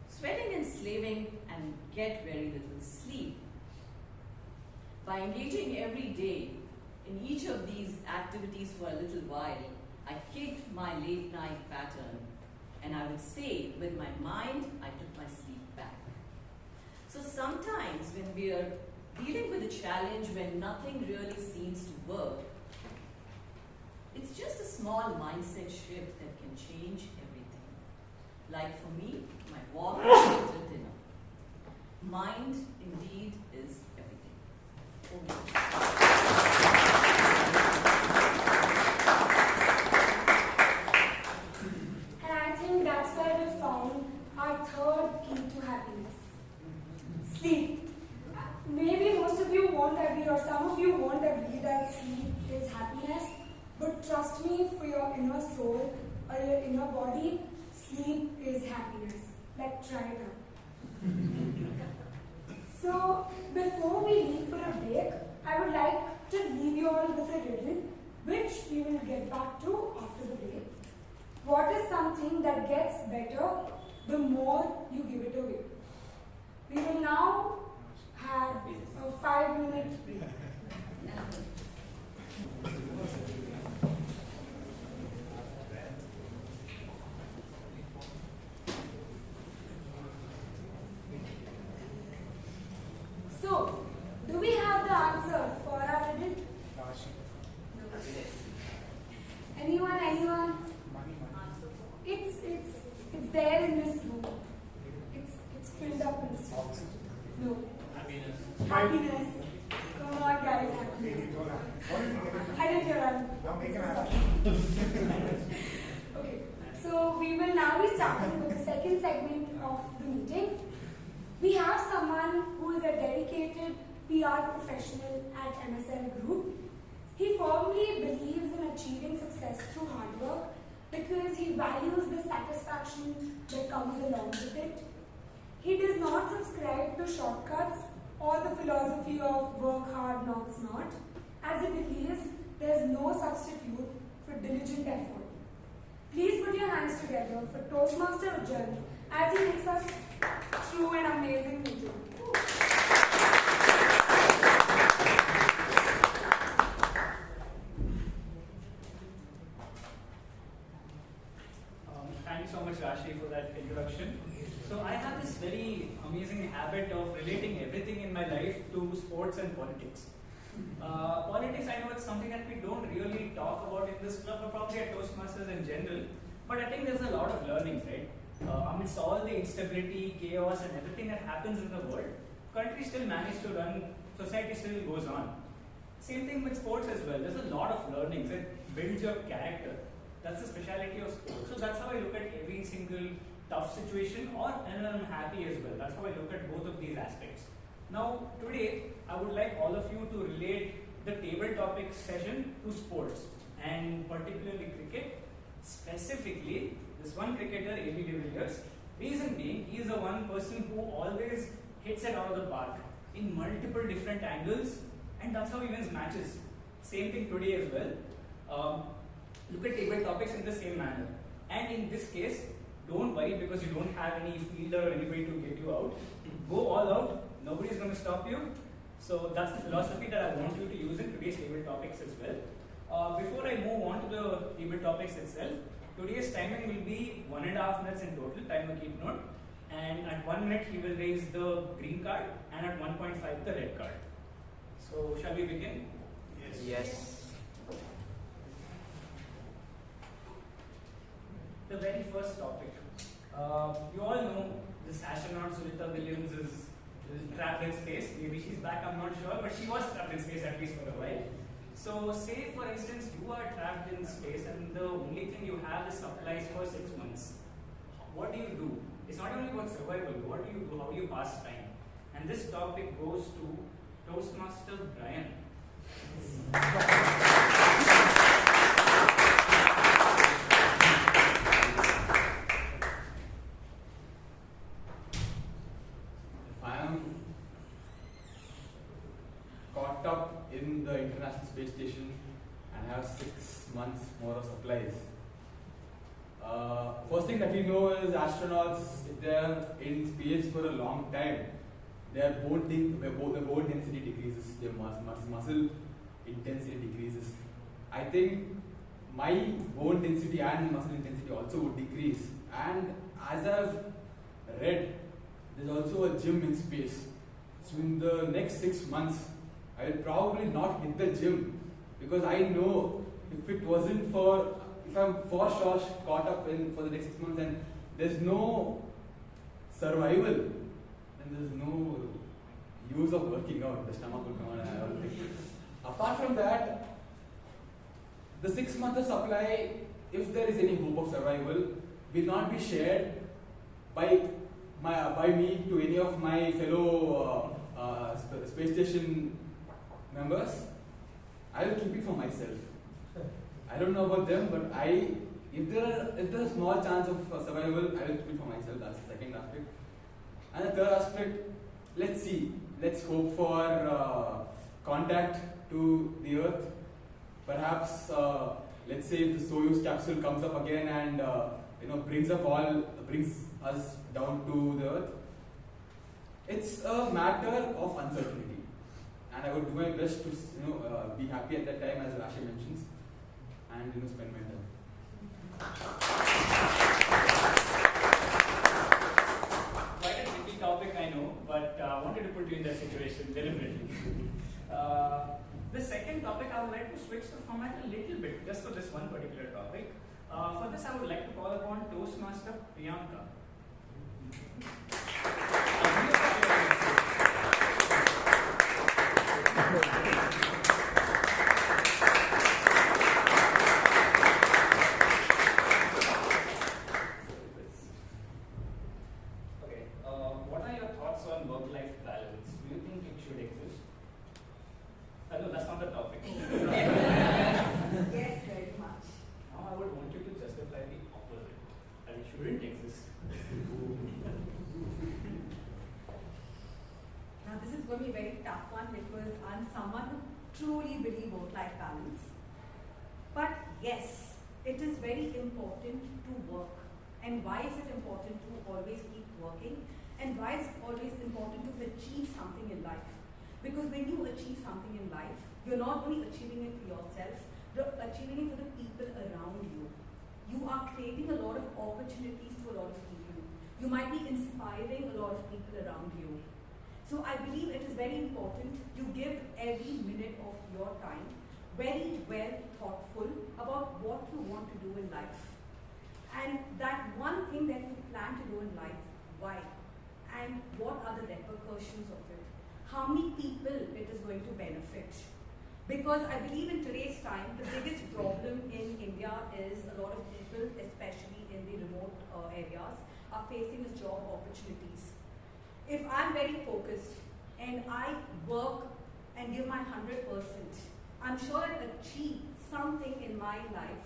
sweating and slaving, and get very little sleep. By engaging every day in each of these activities for a little while, I kicked my late night pattern, and I would say with my mind, I took my sleep back. So sometimes when we are dealing with a challenge when nothing really seems to work, it's just a small mindset shift that can change everything. Like for me, my walk after dinner. Mind indeed is everything.
And I think that's where we found our third key to happiness. Sleep. Maybe most of you won't agree, or some of you won't agree that sleep is happiness, but trust me, for your inner soul or your inner body, sleep is happiness. Like, try it out. So, before we leave for a break, I would like to leave you all with a riddle, which we will get back to after the break. What is something that gets better the more you give it away? We will now have a 5-minute break. So, do we have the answer for our riddle?
Rashi.
Anyone? Anyone? It's there in this room. It's filled up in this room. No.
Happiness.
Happiness. Come on, guys. Happiness. I didn't hear Okay. So we will now be starting with the second segment of the meeting. We have someone who is a dedicated PR professional at MSL Group. He firmly believes in achieving success through hard work because he values the satisfaction that comes along with it. He does not subscribe to shortcuts or the philosophy of work hard, not smart, as he believes there is no substitute for diligent effort. Please put your hands together for Toastmaster Ujyant as he takes us through an amazing meeting.
Thank you so much, Rashi, for that introduction. So I have this very amazing habit of relating everything in my life to sports and politics. Politics, I know it's something that we don't really talk about in this club, or probably at Toastmasters in general, but I think there's a lot of learnings, right? Amidst all the instability, chaos, and everything that happens in the world, countries still manage to run, society still goes on. Same thing with sports as well. There's a lot of learnings. It builds your character. That's the speciality of sports. So that's how I look at every single tough situation, and when I'm happy as well. That's how I look at both of these aspects. Now, today, I would like all of you to relate the table topic session to sports, and particularly cricket. Specifically, this one cricketer, A.B. de Villiers. Reason being, he is the one person who always hits it out of the park in multiple different angles, and that's how he wins matches. Same thing today as well. Look at table topics in the same manner. And in this case, don't worry because you don't have any fielder or anybody to get you out. Go all out. Nobody's going to stop you. So that's the philosophy that I want you to use in today's table topics as well. Before I move on to the table topics itself, today's timing will be 1.5 minutes in total. Timer keep note. And at 1 minute, he will raise the green card, and at 1.5 the red card. So shall we begin?
Yes.
The very first topic. You all know this astronaut Sunita Williams is trapped in space. Maybe she's back, I'm not sure, but she was trapped in space at least for a while. So say for instance you are trapped in space and the only thing you have is supplies for 6 months. What do you do? It's not only about survival. What do you do? How do you pass time? And this topic goes to Toastmaster Bryan.
Caught up in the International Space Station and have 6 months more of supplies. First thing that we know is astronauts, if they are in space for a long time, their the bone density decreases, their muscle intensity decreases. I think my bone density and muscle intensity also would decrease. And as I've read, there's also a gym in space. So in the next 6 months, I will probably not hit the gym because I know if I'm for sure caught up for the next 6 months and there's no survival, then there's no use of working out. The stomach will come out and everything. Apart from that, the 6 months of supply, if there is any hope of survival, will not be shared by me to any of my fellow space station members. I will keep it for myself. I don't know about them, but if there is small chance of survival, I will keep it for myself. That's the second aspect. And the third aspect, let's see. Let's hope for contact to the Earth. Perhaps, let's say if the Soyuz capsule comes up again and brings us down to the Earth. It's a matter of uncertainty, and I would do my best to be happy at that time, as Rashi mentions, and spend my time.
Quite a tricky topic, I know, but I wanted to put you in that situation deliberately. The second topic, I would like to switch the format a little bit, just for this one particular topic. For this, I would like to call upon Toastmaster Priyanka. What are your thoughts on work-life balance? Do you think it should exist? No, that's not the topic.
Yes, very much.
Now I would want you to justify the opposite, that it shouldn't exist.
Now this is going to be a very tough one because I'm someone who truly believes work-life balance. But yes, it is very important to work. And why is it important to always keep working? And why is it always important to achieve something in life? Because when you achieve something in life, you're not only achieving it for yourself, you're achieving it for the people around you. You are creating a lot of opportunities to a lot of people. You might be inspiring a lot of people around you. So I believe it is very important you give every minute of your time very well thoughtful about what you want to do in life. And that one thing that you plan to do in life, why? And what are the repercussions of it? How many people it is going to benefit? Because I believe in today's time, the biggest problem in India is a lot of people, especially in the remote areas, are facing is job opportunities. If I'm very focused and I work and give my 100%, I'm sure I'll achieve something in my life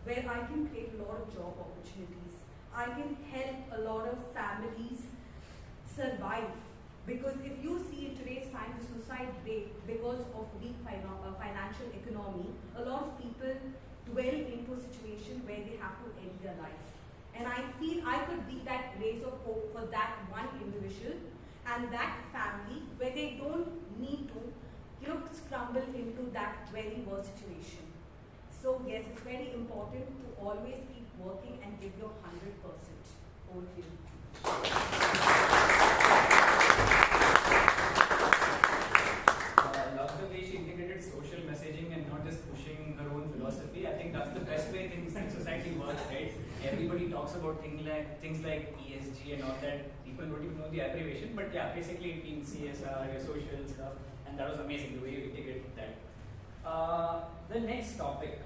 where I can create a lot of job opportunities. I can help a lot of families survive. Because if you see in today's time, the suicide rate, because of weak financial economy, a lot of people dwell into a situation where they have to end their life. And I feel I could be that rays of hope for that one individual and that family where they don't need to, scramble into that very worst situation. So yes, it's very important to always keep working and give your 100%. Over to you.
Love the way she integrated social messaging and not just pushing her own philosophy. I think that's the best way things in society works, right? Everybody talks about things like ESG and all that. People don't even know the abbreviation, but yeah, basically it means CSR, your social stuff, and that was amazing the way you integrated that. The next topic.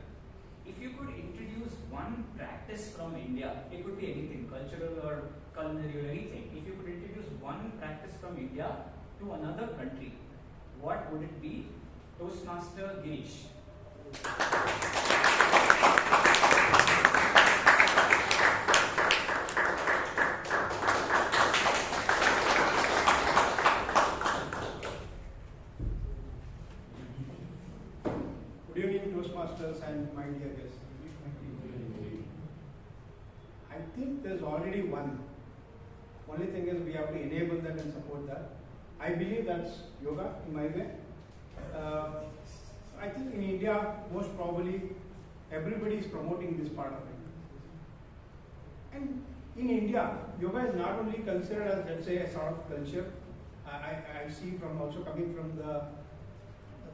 If you could introduce one practice from India, it could be anything, cultural or culinary or anything. If you could introduce one practice from India to another country, what would it be? Toastmaster Girish.
Good evening, Toastmasters and my dear guests. think there's already one. Only thing is we have to enable that and support that. I believe that's yoga in my way. I think in India, most probably, everybody is promoting this part of it. And in India, yoga is not only considered as, let's say, a sort of culture. I see from also coming from the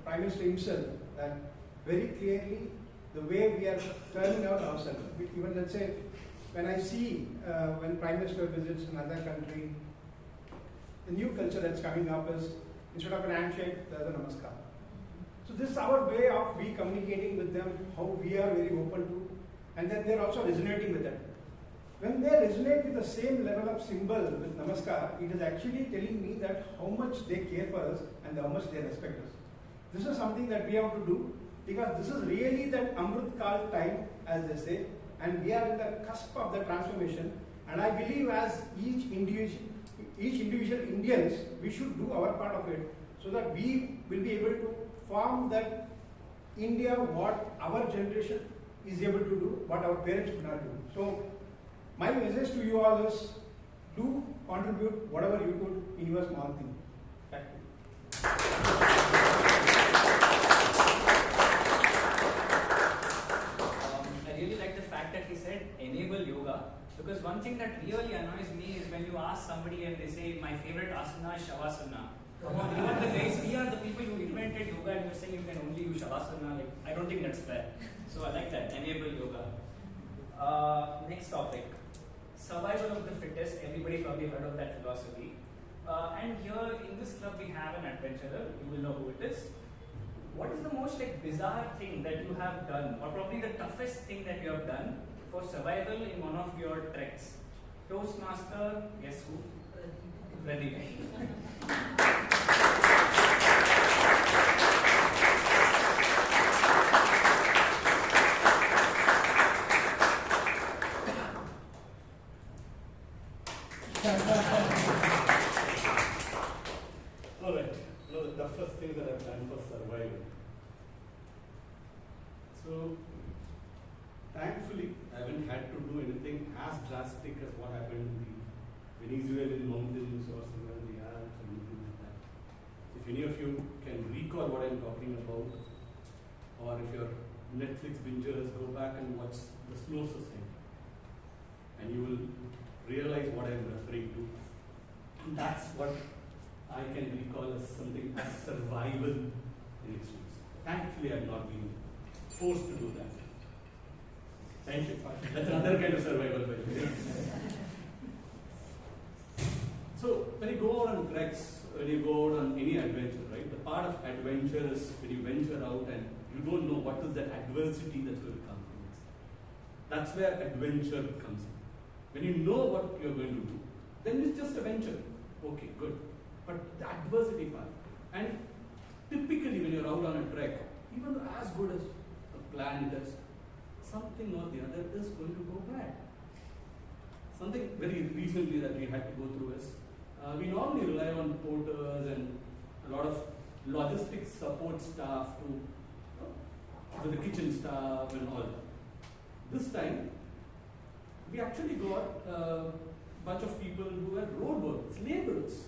Prime Minister himself that very clearly the way we are turning out ourselves. Even let's say, when I see when Prime Minister visits another country, the new culture that's coming up is instead of an handshake, there's a namaskar. So this is our way of we communicating with them, how we are very open to, and then they're also resonating with that. When they resonate with the same level of symbol with namaskar, it is actually telling me that how much they care for us and how much they respect us. This is something that we have to do because this is really that Amrit Kal time, as they say, and we are in the cusp of the transformation. And I believe as each individual Indians, we should do our part of it so that we will be able to form that India what our generation is able to do, what our parents could not do. So my message to you all is do contribute whatever you could in your small thing. Back to you.
I really like the fact that he said enable yoga, because one thing that really annoys me is when you ask somebody and they say my favorite asana is Shavasana. Come on, even the guys, we are the people who invented yoga and you're saying you can only use Shavasana. Like, I don't think that's fair. So I like that, enable yoga. Next topic, survival of the fittest. Everybody probably heard of that philosophy. And here in this club we have an adventurer. You will know who it is. What is the most bizarre thing that you have done, or probably the toughest thing that you have done for survival in one of your treks? Toastmaster, guess who? Pradeep.
Alright, the toughest thing that I've done for survival. So, thankfully, I haven't had to do anything as drastic as what happened in the Venezuelan mountains or somewhere in the Alps or anything like that. If any of you can recall what I'm talking about, or if you're Netflix bingers, go back and watch The Snow Society, and you will realize what I'm referring to. And that's what I can recall as something as survival in its roots. Thankfully, I've not been forced to do that. Thank you. That's another kind of survival, by the way. So, when you go out on treks, when you go out on any adventure, right, the part of adventure is when you venture out and you don't know what is that adversity that's going to come next. That's where adventure comes in. When you know what you're going to do, then it's just a venture. Okay, good. But the adversity part, and typically when you're out on a trek, even though as good as a plan it is, something or the other is going to go bad. Something very recently that we had to go through is, we normally rely on porters and a lot of logistics support staff to the kitchen staff and all. This time, we actually got a bunch of people who were road workers, laborers.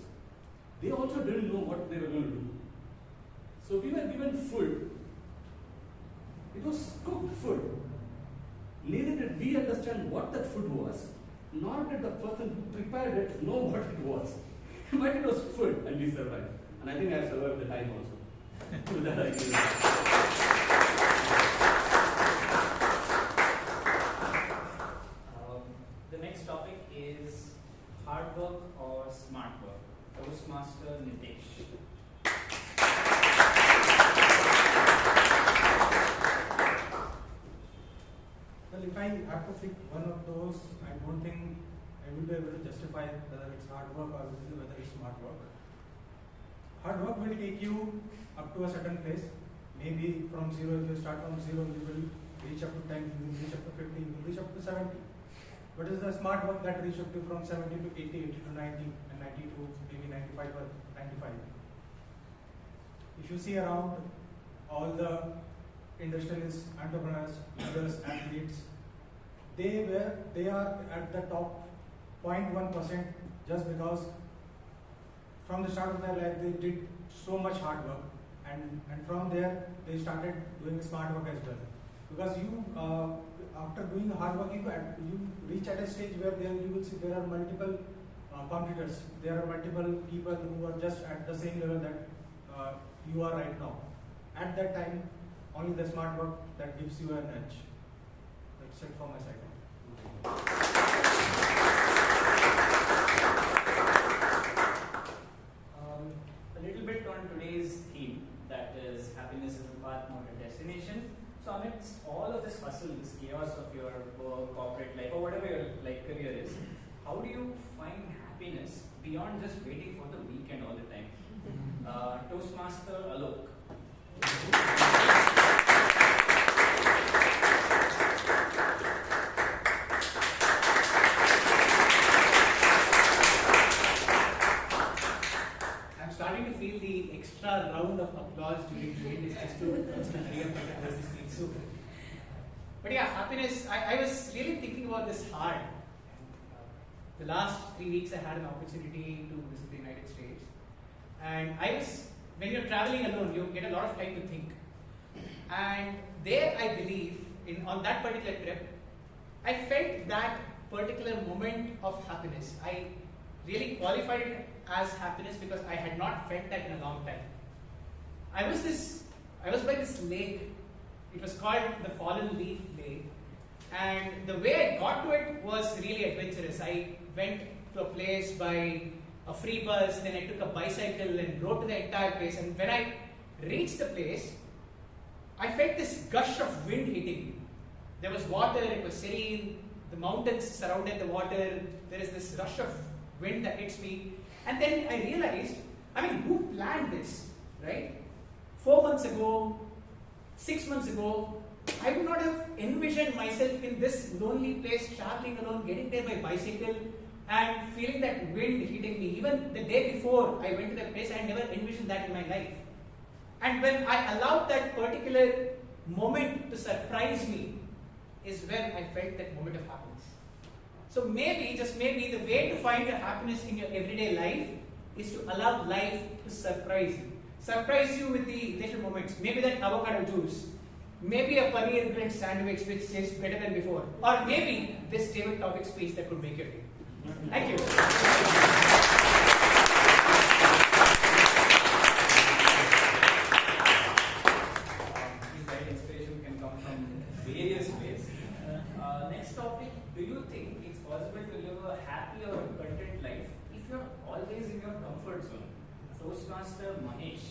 They also didn't know what they were going to do. So we were given food. It was cooked food. Neither did we understand what that food was, nor did the person who prepared it know what it was. But it was food and we survived. And I think I survived the time also. With that idea.
The next topic is hard work or smart work. Toastmaster Nitesh.
Well, if I have to pick one of those, I don't think I will be able to justify whether it's hard work or whether it's smart work. Hard work will take you up to a certain place. Maybe from 0, if you start from 0, you will reach up to 10, you will reach up to 50, you will reach up to 70. What is the smart work that reach up to from 70 to 80, 80 to 90, and 90 to maybe 95 or 95? If you see around all the industrialists, entrepreneurs, leaders, athletes, they are at the top 0.1% just because from the start of their life they did so much hard work, and from there they started doing smart work as well. Because you after doing hard work you reach at a stage where you will see there are multiple competitors, there are multiple people who are just at the same level that you are right now. At that time, only the smart work that gives you an edge. That's it from my side.
A little bit on today's theme, that is happiness is a path, not a destination. So amidst all of this hustle, this chaos of your work, corporate life, or whatever your career is, how do you find happiness beyond just waiting for the weekend all the time? Toastmaster Alok.
I'm starting to feel the extra round of applause during the end just to free up my speak. So, but yeah, happiness. I was really thinking about this hard. The last 3 weeks I had an opportunity to visit the United States, and when you're traveling alone, you get a lot of time to think. And there, I believe, on that particular trip, I felt that particular moment of happiness. I really qualified it as happiness because I had not felt that in a long time. I was by this lake. It was called the Fallen Leaf Lake, and the way I got to it was really adventurous. I went to a place by a free bus, then I took a bicycle and rode to the entire place. And when I reached the place, I felt this gush of wind hitting me. There was water, it was serene, the mountains surrounded the water, there is this rush of wind that hits me. And then I realized, who planned this, right? 4 months ago, 6 months ago, I would not have envisioned myself in this lonely place, traveling alone, getting there by bicycle, and feeling that wind hitting me. Even the day before I went to that place, I never envisioned that in my life. And when I allowed that particular moment to surprise me, is when I felt that moment of happiness. So maybe, just maybe, the way to find your happiness in your everyday life is to allow life to surprise you. Surprise you with the little moments. Maybe that avocado juice. Maybe a paneer bread sandwich which tastes better than before. Or maybe this David topic speech that could make your day. Thank you.
Inspiration can come from various ways. Next topic, do you think it's possible to live a happy or content life if you're always in your comfort zone? Toastmaster Mahesh.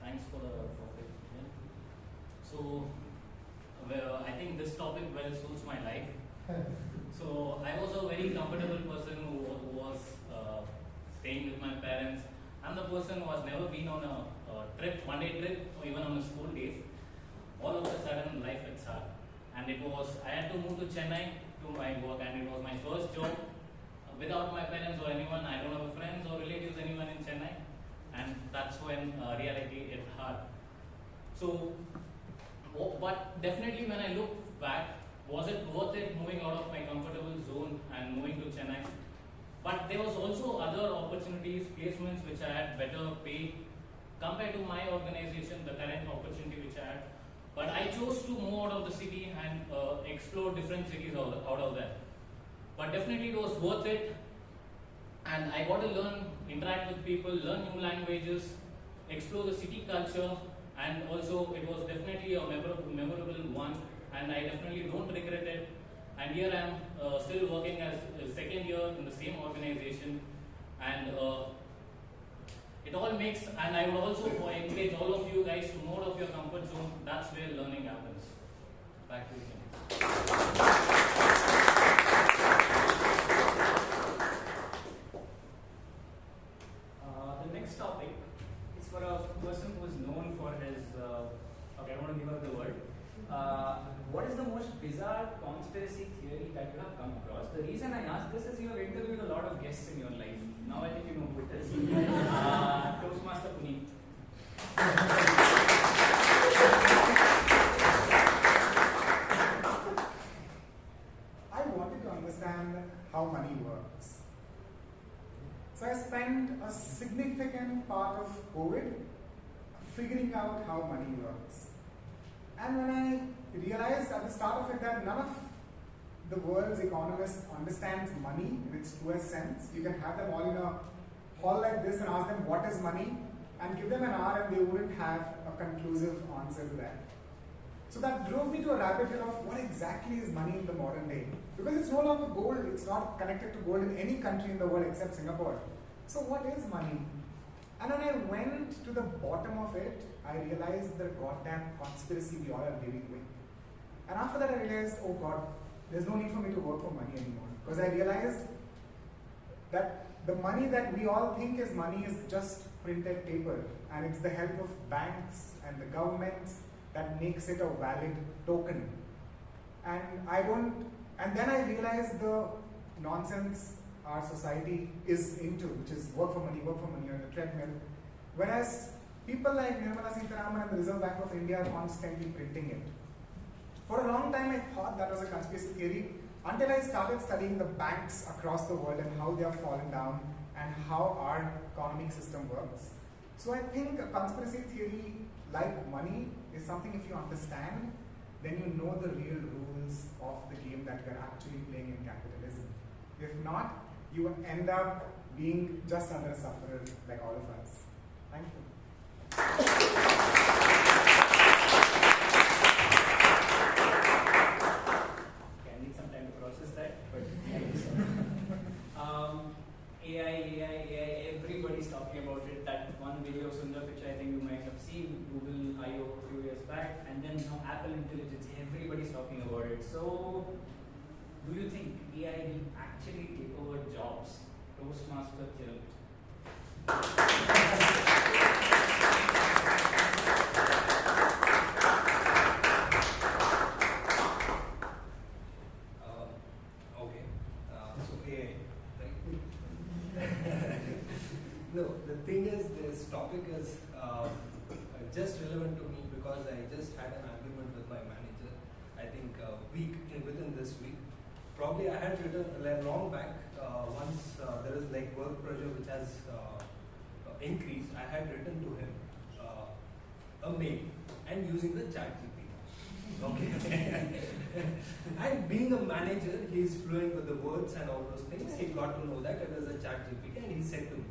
Thanks for the topic. So, I think this topic well suits my life. So, I was a very comfortable person who was staying with my parents. I'm the person who has never been on a trip, one-day trip, or even on a school days. All of a sudden, life hits hard. And I had to move to Chennai to my work, and it was my first job. Without my parents or anyone, I don't have friends or relatives, anyone in Chennai. And that's when reality hit hard. So, but definitely when I look back, was it worth it moving out of my comfortable zone and moving to Chennai? But there was also other opportunities, placements which I had better pay compared to my organization, the current opportunity which I had. But I chose to move out of the city and explore different cities out of there. But definitely it was worth it. And I got to learn, interact with people, learn new languages, explore the city culture, and also it was definitely a memorable one. And I definitely don't regret it. And here I am still working as a second year in the same organization. And it all makes, and I would also encourage all of you guys to move out of your comfort zone. That's where learning happens. Back to you.
The next topic is for a person who is known for his, okay, I don't want to give up the word. What is the most bizarre conspiracy theory that you have come across? The reason I ask this is you have interviewed a lot of guests in your life. Now I think you know who it is. Toastmaster Puneeth.
I spent a significant part of COVID figuring out how money works. And when I realized at the start of it that none of the world's economists understands money in its truest sense, you can have them all in a hall like this and ask them what is money, and give them an hour and they wouldn't have a conclusive answer to that. So that drove me to a rabbit hole of what exactly is money in the modern day. Because it's no longer gold, it's not connected to gold in any country in the world except Singapore. So what is money? And when I went to the bottom of it, I realized the goddamn conspiracy we all are living with. And after that I realized, oh God, there's no need for me to work for money anymore. Because I realized that the money that we all think is money is just printed paper, and it's the help of banks and the governments that makes it a valid token. And then I realized the nonsense our society is into, which is work for money on the treadmill. Whereas people like Nirmala Sitharaman and the Reserve Bank of India are constantly printing it. For a long time I thought that was a conspiracy theory until I started studying the banks across the world and how they have fallen down and how our economic system works. So I think a conspiracy theory like money is something if you understand, then you know the real rules of the game that you're actually playing in capitalism. If not, you will end up being just another sufferer like all of us. Thank you.
I need some time to process that, but thank you so much. AI, everybody's talking about it. That one video of Sundar, which I think you might have seen, Google I/O a few years back, and then now Apple Intelligence, everybody's talking about it. So, do you think AI will actually take over jobs? Toastmaster Chiranth.
No, the thing is, this topic is just relevant to me because I just had an argument with my manager, I think within this week. Probably I had written long back, once there is like work pressure which has increased, I had written to him a mail and using the chat GPT. Okay. And being a manager, he is fluent with the words and all those things. He got to know that it is a chat GPT, and he said to me,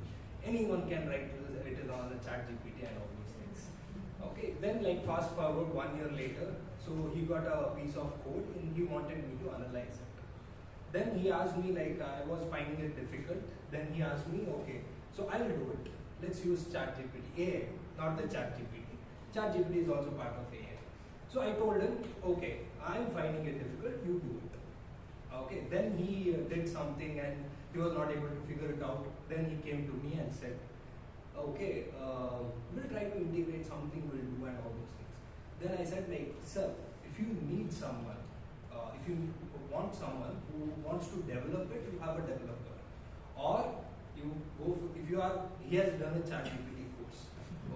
anyone can write it on the chat GPT and all those things. Okay, then like fast forward 1 year later, so he got a piece of code and he wanted me to analyze it. Then he asked me, like I was finding it difficult, then he asked me, okay, so I'll do it. Let's use chat GPT, AI, not the chat GPT. Chat GPT is also part of AI. So I told him, okay, I'm finding it difficult, you do it. Okay, then he did something and he was not able to figure it out. Then he came to me and said, okay, we'll try to integrate something, we'll do and all those things. Then I said, like, sir, if you need someone, if you want someone who wants to develop it, you have a developer. Or you go for, he has done a ChatGPT course.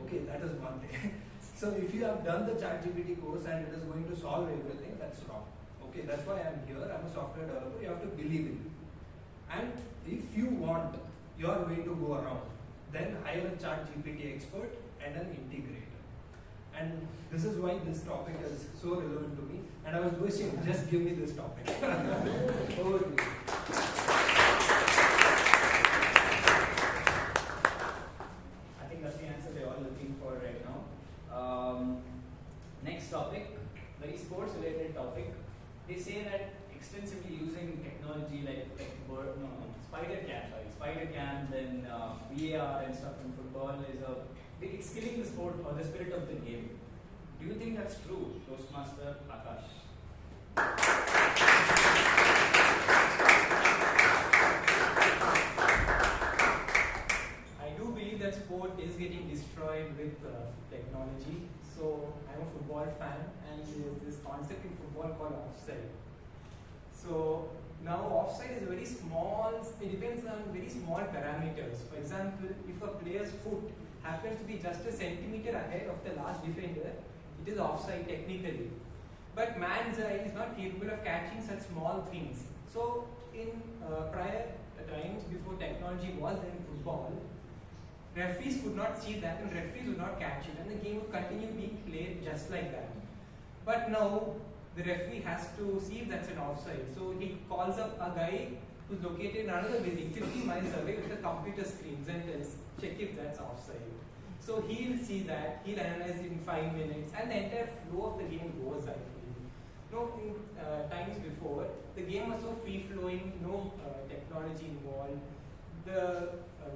Okay, that is one thing. So if you have done the ChatGPT course and it is going to solve everything, that's wrong. Okay, that's why I'm here. I'm a software developer. You have to believe in me. And if you want your way to go around, then hire a ChatGPT expert and an integrator. And this is why this topic is so relevant to me. And I was wishing, just give me this topic. Over to you.
I think that's the answer they're all looking for right now. Next topic, very sports related topic. They say that extensively using technology like spider cam, then VAR and stuff in football it's killing the sport or the spirit of the game. Do you think that's true, Toastmaster Prakarsh? I do believe that sport is getting destroyed with technology. So I'm a football fan, and there's this concept in football called offside. So now offside is very small, it depends on very small parameters. For example, if a player's foot happens to be just a centimeter ahead of the last defender, it is offside technically. But man's eye is not capable of catching such small things. So in prior
times before technology was there in football, referees could not see that and referees would not catch it and the game would continue being played just like that. But now the referee has to see if that's an offside. So he calls up a guy who's located in another building 50 miles away with the computer screens and tells, check if that's offside. So he'll see that, he'll analyze it in 5 minutes and the entire flow of the game goes, I feel. No, in times before, the game was so free-flowing, no technology involved. The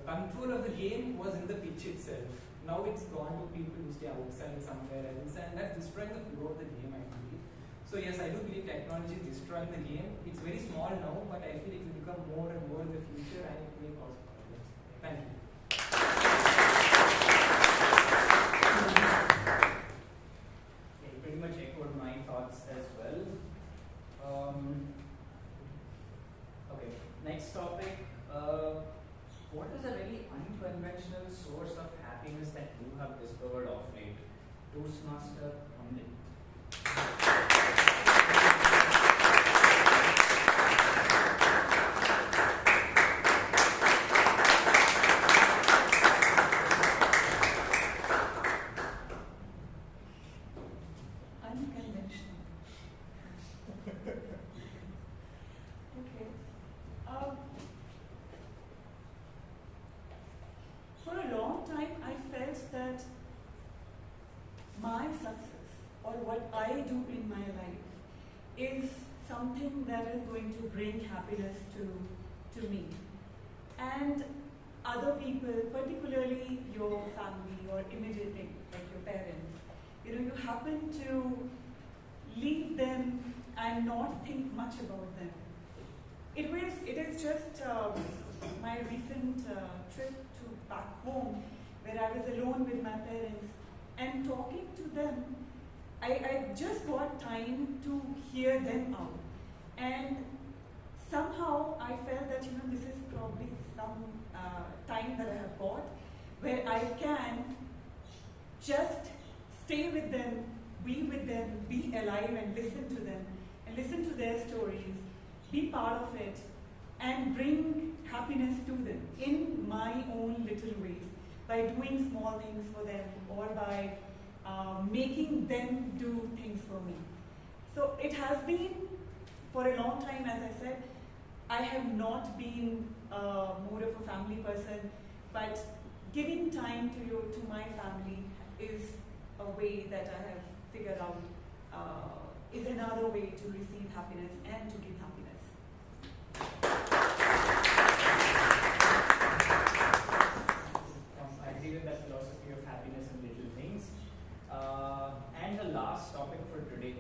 control of the game was in the pitch itself. Now it's gone to people who stay outside somewhere else and that's destroying the flow of the game, I believe. So yes, I do believe technology is destroying the game. It's very small now, but I feel it will become more and more in the future and it may cause problems. Thank you.
You pretty much echoed my thoughts as well. Okay, next topic. What is a very unconventional source of happiness that you have discovered of late? Toastmaster Pandey.
Unconventional. Okay. For a long time, I felt that my success or what I do in my life is something that is going to bring happiness to me. And other people, particularly your family or immediate, like your parents, you happen to leave them and not think much about them. It is just my recent trip to back home where I was alone with my parents and talking to them. I just got time to hear them out. And somehow I felt that this is probably some time that I have got where I can just stay with them, be with them, be alive and listen to them and listen to their stories, be part of it and bring happiness to them in my own little ways by doing small things for them or by making them do things for me. So it has been for a long time, as I said, I have not been more of a family person, but giving time to my family is a way that I have figured out is another way to receive happiness and to give happiness.
I agree with that philosophy of happiness and little things. And the last topic for today.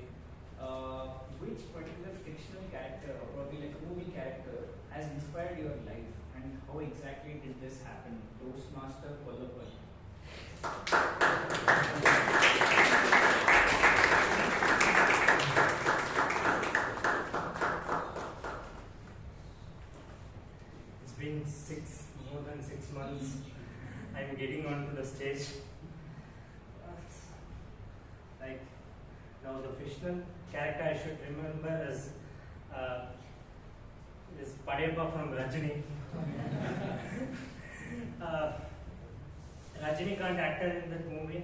Which particular fictional character or probably like a movie character has inspired your life and how exactly did this happen? Toastmaster Palgota.
It's been more than 6 months. I'm getting onto the stage. Like now the fictional character I should remember is Padmanabhan from Rajini. Rajinikanth acted in that movie,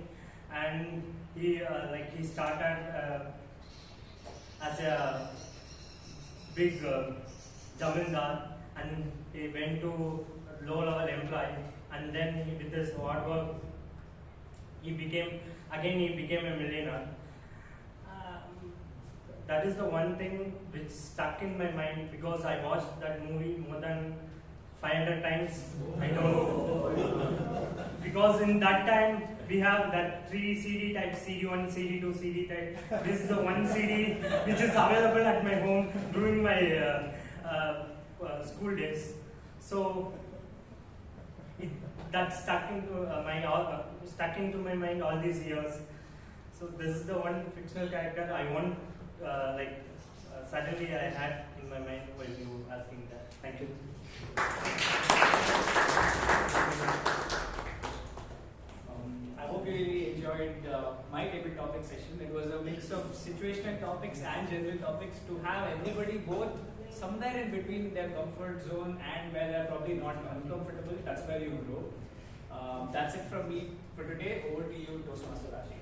and he started as a big zamindar, and he went to low-level employee, and then with his hard work, he became a millionaire. That is the one thing which stuck in my mind because I watched that movie more than 500 times. I don't know. Because in that time, we have that 3 CD type, CD1, CD2, CD type. This is the one CD which is available at my home during my school days. So that stuck into my mind all these years. So this is the one fictional character I want. Suddenly I had in my mind while you were asking that. Thank you.
I hope you really enjoyed my table topic session. It was a mix of situational topics and general topics to have everybody both somewhere in between their comfort zone and where they're probably not uncomfortable, that's where you grow. That's it from me for today. Over to you, Toastmaster Rashi.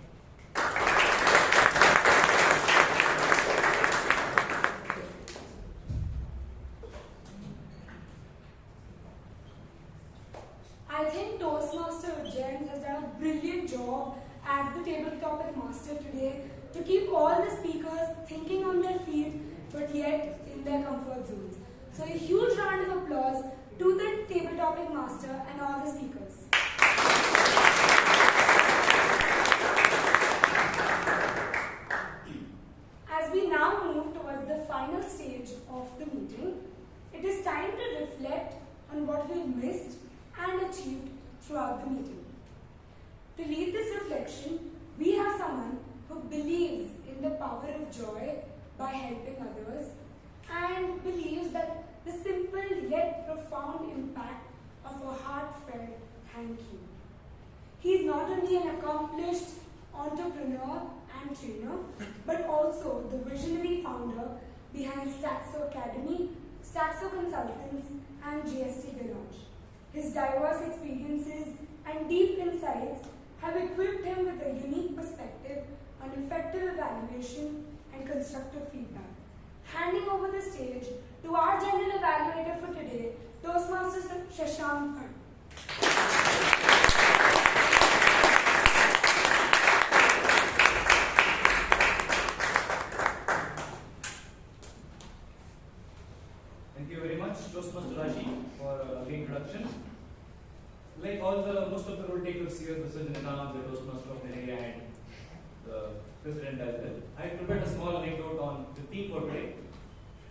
I think Toastmaster Ujyant has done a brilliant job as the table topic master today to keep all the speakers thinking on their feet but yet in their comfort zones. So a huge round of applause to the table topic master and all the speakers. As we now move towards the final stage of the meeting, it is time to reflect on what we missed and achieved throughout the meeting. To lead this reflection, we have someone who believes in the power of joy by helping others and believes that the simple yet profound impact of a heartfelt thank you. He is not only an accomplished entrepreneur and trainer, but also the visionary founder behind Staxo Academy, Staxo Consultants, and GST Garage. His diverse experiences and deep insights have equipped him with a unique perspective on effective evaluation and constructive feedback. Handing over the stage to our general evaluator for today, Toastmaster Shashank.
Thank you very much, Toastmaster Rashi, for the introduction. Like most of the role takers here, President Anand, the Toastmaster of the area, and the President as well. I prepared a small anecdote on the theme for today,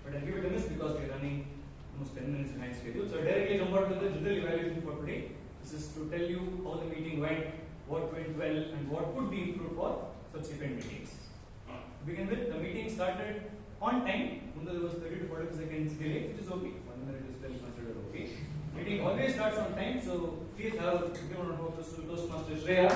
but I'll give it a miss because we're running almost 10 minutes behind schedule. So I directly jump out to the general evaluation for today. This is to tell you how the meeting went, what went well, and what could be improved for subsequent meetings. To begin with, the meeting started on time. There was 30 to 40 seconds delay, which is okay. 1 minute is still considered okay. Meeting always starts on time, so please have give a round of applause to Toastmaster Shreya.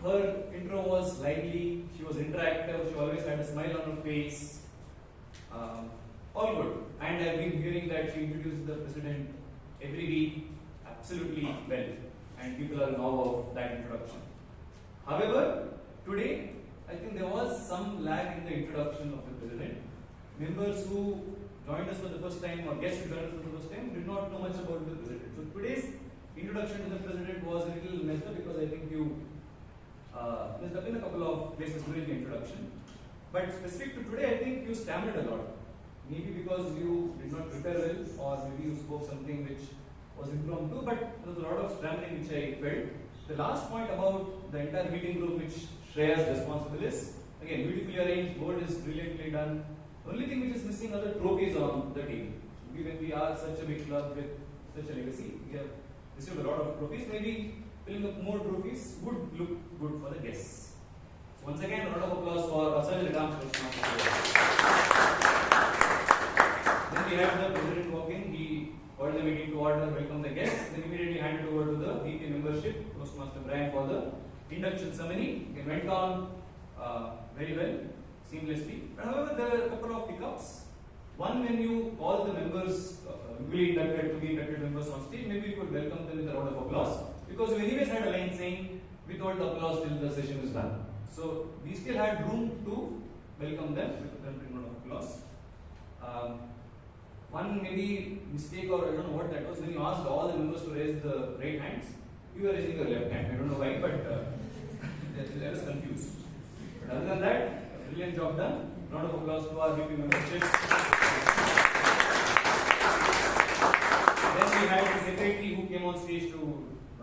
Her intro was lively, she was interactive, she always had a smile on her face. All good. And I've been hearing that she introduced the president every week absolutely well, and people are now of that introduction. However, today, I think there was some lag in the introduction of the president. Members who joined us for the first time or guests who joined us for the first time did not know much about the president. So today's introduction to the president was a little messed up because I think you messed up in a couple of places during the introduction. But specific to today, I think you stammered a lot. Maybe because you did not prepare well, or maybe you spoke something which was impromptu, but there was a lot of stammering which I felt. The last point about the entire meeting group which Shreya is responsible is, again, beautifully arranged, board is brilliantly done. The only thing which is missing are the trophies on the table. Maybe when we are such a big club with such a legacy, we have received a lot of trophies. Maybe filling up more trophies would look good for the guests. So once again, a round of applause for Asal Ram. Then we had the president walk in, he called the meeting to order, welcome the guests, then immediately handed over to the VP membership, Toastmaster Bryan, for the induction ceremony. It went on very well, seamlessly. But however, there were a couple of hiccups. One, when you call the members, newly inducted to be inducted members on stage, maybe you could welcome them with a round of applause. Because we anyways had a line saying, without the applause till the session is done. So we still had room to welcome them with a round of applause. One maybe mistake, or I don't know what that was, when you asked all the members to raise the right hands, you were raising your left hand. I don't know why, but I was confused. But other than that, brilliant job done. Round of applause to our VP membership. Then we had the secretary who came on stage to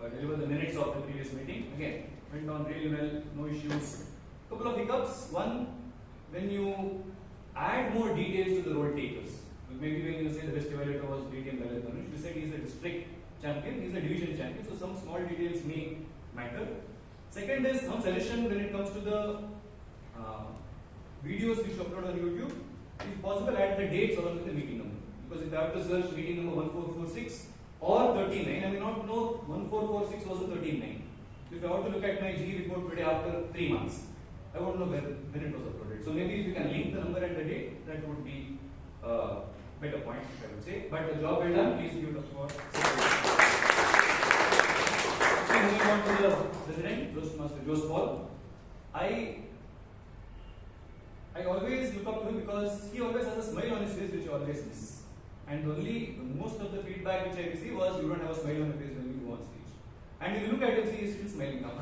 deliver the minutes of the previous meeting. Again, went on really well, no issues. Couple of hiccups. One, when you add more details to the role takers. Maybe when you say the best evaluator was DTM Lalit, you said he is a district champion, he is a division champion, so some small details may matter. Second is some suggestion when it comes to the videos which you upload on YouTube. If possible, add the dates along with the meeting number. Because if I have to search meeting number 1446 or 139, I may not know 1446 was a 139. So if I have to look at my GE report today after 3 months,
I won't know when it was uploaded. So maybe if you can link the number and the date, that would be better point, I would say. But the job well done, please give it up for. Moving on to the President, Toastmaster Jose Paul. I always look up to him because he always has a smile on his face which I always miss. And most of the feedback which I receive was, you don't have a smile on your face when you go on stage. And if you look at him, he is still smiling now. I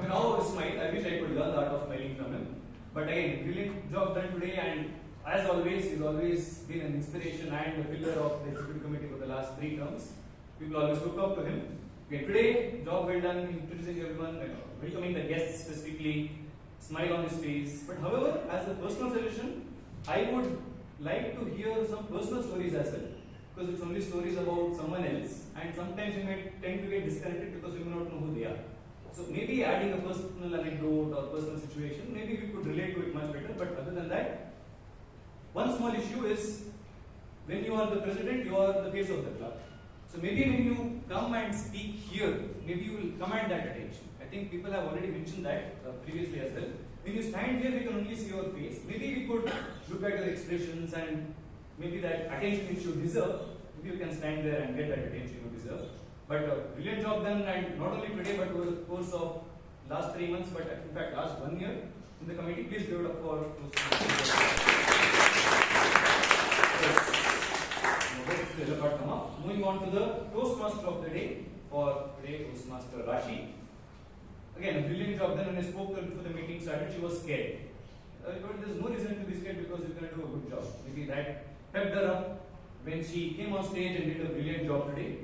mean, how a smile, I wish I could learn the art of smiling from him. But again, brilliant job done today, and as always, he's always been an inspiration and a pillar of the executive committee for the last 3 terms. People always look up to him. Okay, today, job well done, introducing everyone, welcoming the guests specifically, smile on his face. But however, as a personal suggestion, I would like to hear some personal stories as well. Because it's only stories about someone else, and sometimes you may tend to get disconnected because you may not know who they are. So maybe adding a personal anecdote or personal situation, maybe we could relate to it much better. But other than that, one small issue is when you are the president, you are the face of the club. So maybe when you come and speak here, maybe you will command that attention. I think people have already mentioned that previously as well. When you stand here, we can only see your face. Maybe we could look at your expressions and maybe that attention which you deserve, maybe you can stand there and get that attention you deserve. But brilliant job done, and not only today but over the course of last 3 months, but in fact last 1 year in the committee. Please give it up for Moving on to the Toastmaster of the day for today, Toastmaster Rashi. Again, a brilliant job done. When I spoke to her before the meeting started, she was scared. But there's no reason to be scared because you're going to do a good job. Maybe that pepped her up when she came on stage and did a brilliant job today.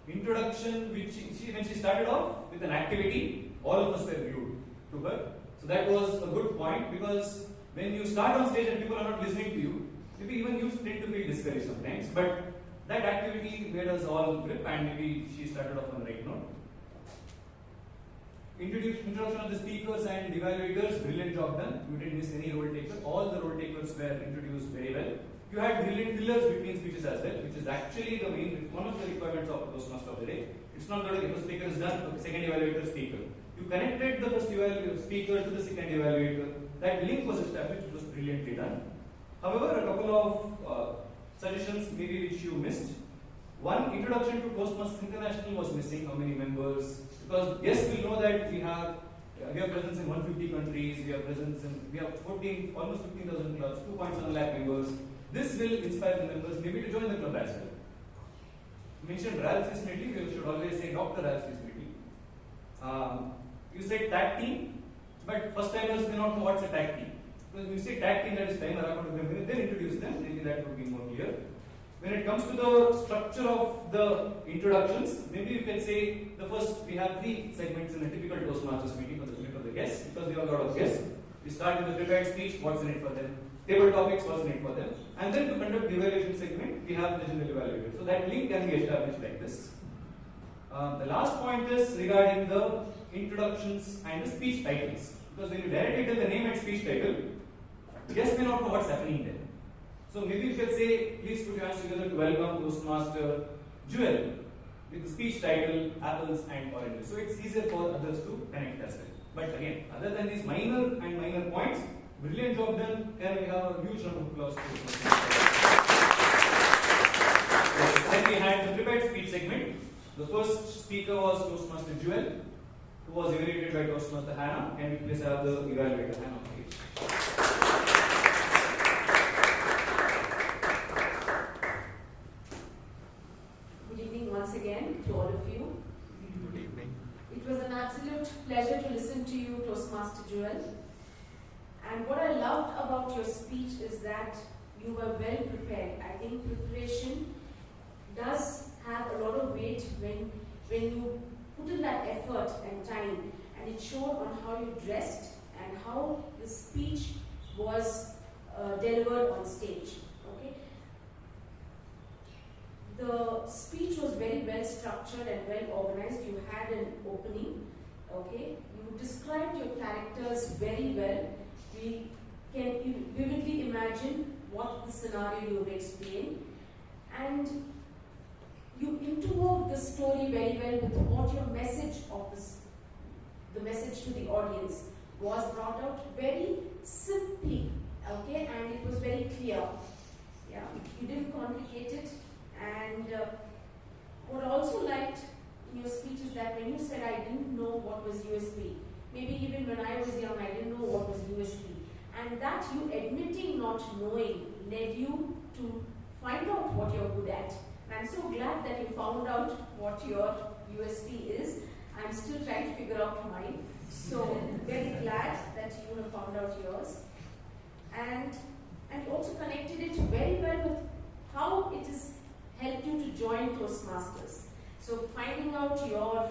Introduction, when she started off with an activity, all of us were glued to her. So that was a good point, because when you start on stage and people are not listening to you, maybe even you tend to feel discouraged sometimes. But that activity made us all grip, and maybe she started off on the right note. Introduction of the speakers and evaluators, brilliant job done. You didn't miss any role taker. All the role takers were introduced very well. You had brilliant fillers between speeches as well, which is actually the one of the requirements of the Toastmaster of the day. It's not that the first speaker is done, the second evaluator speaker. You connected the first speaker to the second evaluator. That link was established, it was brilliantly done. However, a couple of suggestions maybe which you missed. One, introduction to Toastmasters International was missing. How many members? Because yes, we know that we have presence in 150 countries. We have almost 15,000 clubs, 2.7 lakh members. This will inspire the members maybe to join the club as well. You mentioned Ralph Smith, we should always say Dr. Ralph Smith. You said tag team, but first timers may not know what's a tag team. Because when you say tag team, that is time around to them, then introduce them, maybe that would be more clear. When it comes to the structure of the introductions, maybe you can say the first, we have 3 segments in a typical Toastmasters meeting for the benefit of the guests, because we have a lot of guests. We start with the prepared speech, what's in it for them, table topics, what's in it for them, and then to conduct the evaluation segment, we have the general evaluator. So that link can be established like this. The last point is regarding the introductions and the speech titles, because when you directly tell the name and speech title, guests may not know what's happening there. So maybe you can say, please put your hands together to welcome Toastmaster Jewel with the speech title, Apples and Oranges. So it's easier for others to connect as well. But again, other than these minor points, brilliant job done. Can we have a huge round of applause to Then we had the prepared speech segment. The first speaker was Toastmaster Jewel, who was evaluated by Toastmaster Hannah. Can we please have the evaluator Hannah, please?
Once again to all of you.
Good evening.
It was an absolute pleasure to listen to you, Toastmaster Jewel. And what I loved about your speech is that you were well prepared. I think preparation does have a lot of weight when you put in that effort and time, and it showed on how you dressed and how the speech was delivered on stage. Okay. The speech was very well structured and well organized. You had an opening, okay? You described your characters very well. We can vividly imagine what the scenario you have explained. And you interwove the story very well with what your message of the message to the audience. was brought out very simply, okay, and it was very clear. Yeah, you didn't complicate it. And what I also liked in your speech is that when you said I didn't know what was USB, maybe even when I was young I didn't know what was USB, and that you admitting not knowing led you to find out what you're good at. And I'm so glad that you found out what your USP is. I'm still trying to figure out mine. So very glad that you have found out yours. And also connected it very well with how it has helped you to join Toastmasters. So finding out your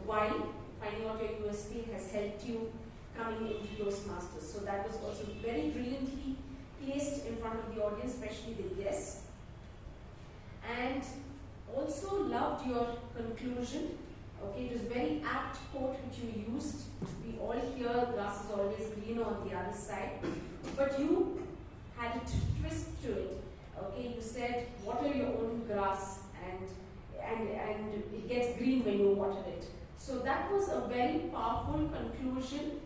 why, finding out your USP has helped you coming into Toastmasters. So that was also very brilliantly placed in front of the audience, especially the guests. And also loved your conclusion. Okay, it was very apt quote which you used. We all hear grass is always greener on the other side, but you had a twist to it. Okay, you said water your own grass and it gets green when you water it. So that was a very powerful conclusion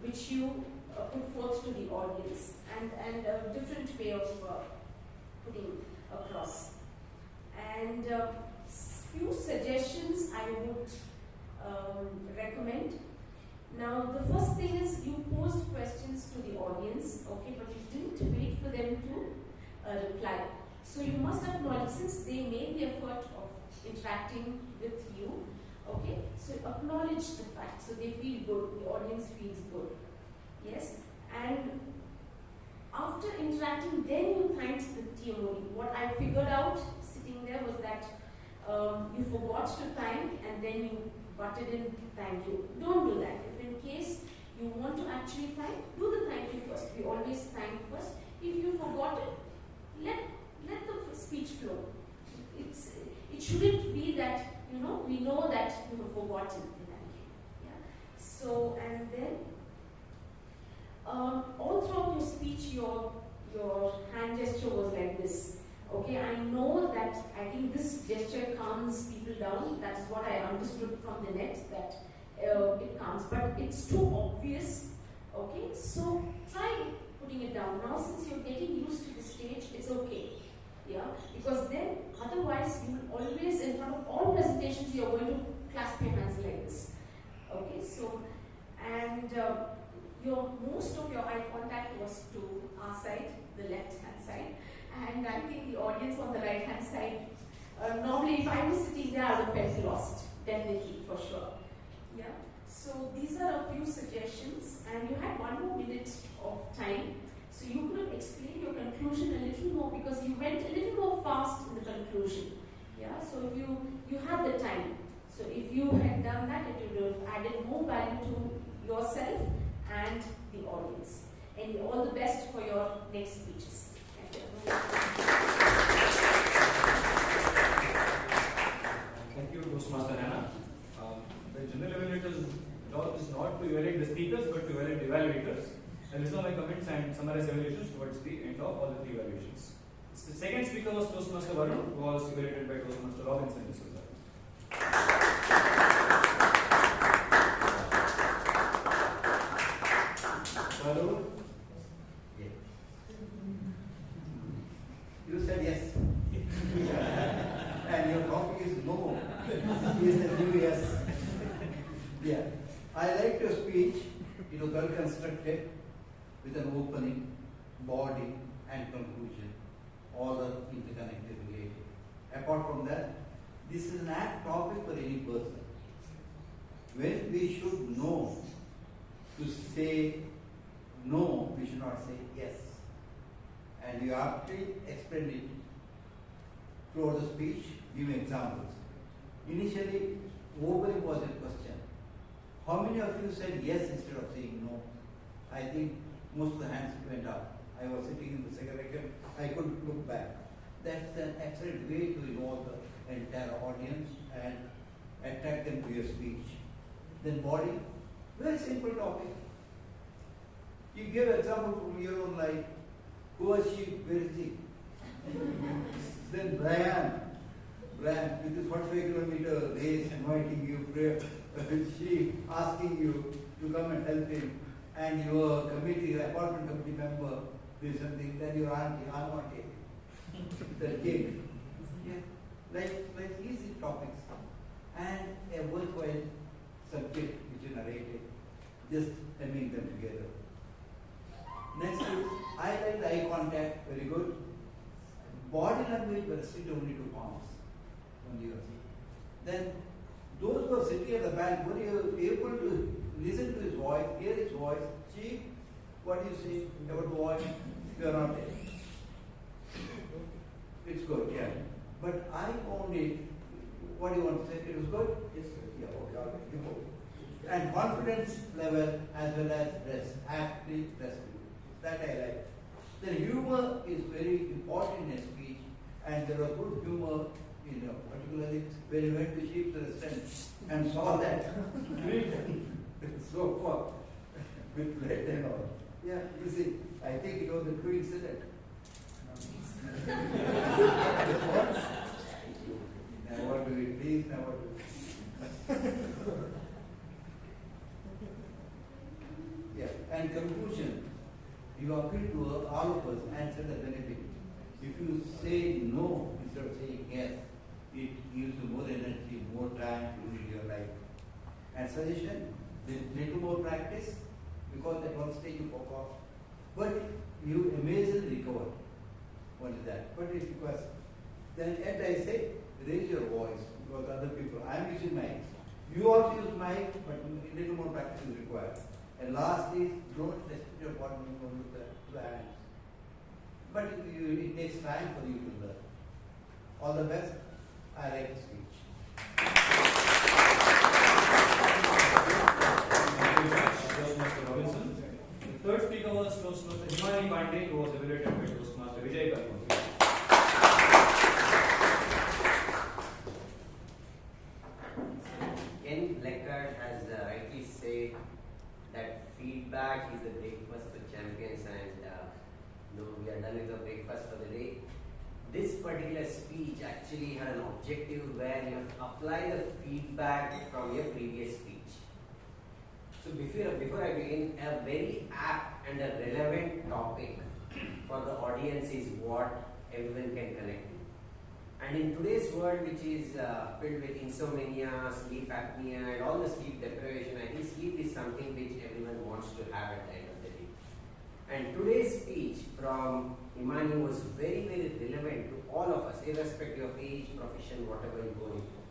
which you put forth to the audience, and a different way of putting across. And few suggestions I would recommend. Now, the first thing is you posed questions to the audience, okay, but you didn't wait for them to reply. So you must acknowledge, since they made the effort of interacting with you, okay, so acknowledge the fact, so they feel good, the audience feels good. Yes, and after interacting, then you thanked the TMOD. What I figured out sitting there was that you forgot to thank and then you butted in thank you. Don't do that. If in case you want to actually thank, do the thank you first. We always thank first. If you forgot it, let the speech flow. It shouldn't be that, you know, we know that you have forgotten the thank you. Yeah. So, and then all throughout your speech, your hand gesture was like this. Okay, I know that I think this gesture calms people down. That's what I understood from the net, that it calms, but it's too obvious. Okay, so try putting it down. Now, since you're getting used to the stage, it's okay. Yeah, because then otherwise you will always, in front of all presentations, you're going to clasp your hands like this. Okay, so, and most of your eye contact was to our side, the left hand side. And I think the audience on the right hand side, normally if I was sitting there, I would have felt lost, definitely, for sure. Yeah. So these are a few suggestions, and you had 1 more minute of time. So you could have explained your conclusion a little more, because you went a little more fast in the conclusion. Yeah. So if you had the time. So if you had done that, it would have added more value to yourself and the audience. And all the best for your next speeches.
Thank you, Toastmaster Anna. The general evaluator's job is not to evaluate the speakers, but to evaluate the evaluators. And listen to my comments and summarize evaluations towards the end of all the 3 evaluations. The second speaker was Toastmaster Varun, who was evaluated by Toastmaster Robinson this result. Varun?
You said yes. And your topic is no. Is the new yes. Yeah. I liked your speech. It was well constructed with an opening, body, and conclusion. All are interconnected, related. Apart from that, this is an apt topic for any person. When we should know to say no, we should not say yes. And you aptly explained it throughout the speech, giving examples. Initially, opening was a question. How many of you said yes instead of saying no? I think most of the hands went up. I was sitting in the second record, I couldn't look back. That's an excellent way to involve the entire audience and attract them to your speech. Then body, very simple topic. You gave an example from your own life. Who was she? Where is he? Then Bryan, with his 45 kilometer race, inviting you, prayer, she asking you, to come and help him, and your committee, apartment committee member do something, then your auntie, I want it. The cake. Yeah. Like easy topics. And a worthwhile subject which you narrated. Just having them together. Next is eye to eye contact, very good. Body language were restricted only to palms. Only yours. Then those who are sitting at the back, were you able to listen to his voice, hear his voice, see what you say about the voice? You are not there. It's good, yeah. But I found it, what do you want to say? It was good? Yes, sir. Yeah, okay, all right, you go. And confidence level as well as rest, aptly restful. That I like. The humor is very important in speech, and there was good humor, particularly when you went to Sheep Restaurant and saw that so far with bread and all. Yeah, you see, I think it was a true incident. Never do it, please, never do it. Yeah, and conclusion. You appeal to all of us and set the benefit. If you say no instead of saying yes, it gives you more energy, more time to lead your life. And suggestion, little more practice, because at one stage you forgot. But you amazingly recover. What is that? But it requires, then yet I say, raise your voice, because other people, I am using mic. You also use mic, but little more practice is required. And last is, don't restrict your body movement with the hands. But it takes time for you to learn. All the best. I like the speech.
Toastmaster Robinson. The third speaker was Toastmaster Himani Pandey, who was evaluated by Toastmaster Vijay.
Ken Leckard has rightly said that feedback is the breakfast for champions, and we are done with the breakfast for the day. This particular speech actually had an objective where you apply the feedback from your previous speech. So before I begin, a very apt and a relevant topic for the audience is what everyone can connect to. And in today's world, which is filled with insomnia, sleep apnea, and all the sleep deprivation, I think sleep is something which everyone wants to have at the end of the day. And today's speech from Himani was very, very relevant to all of us, irrespective of age, profession, whatever you're going through.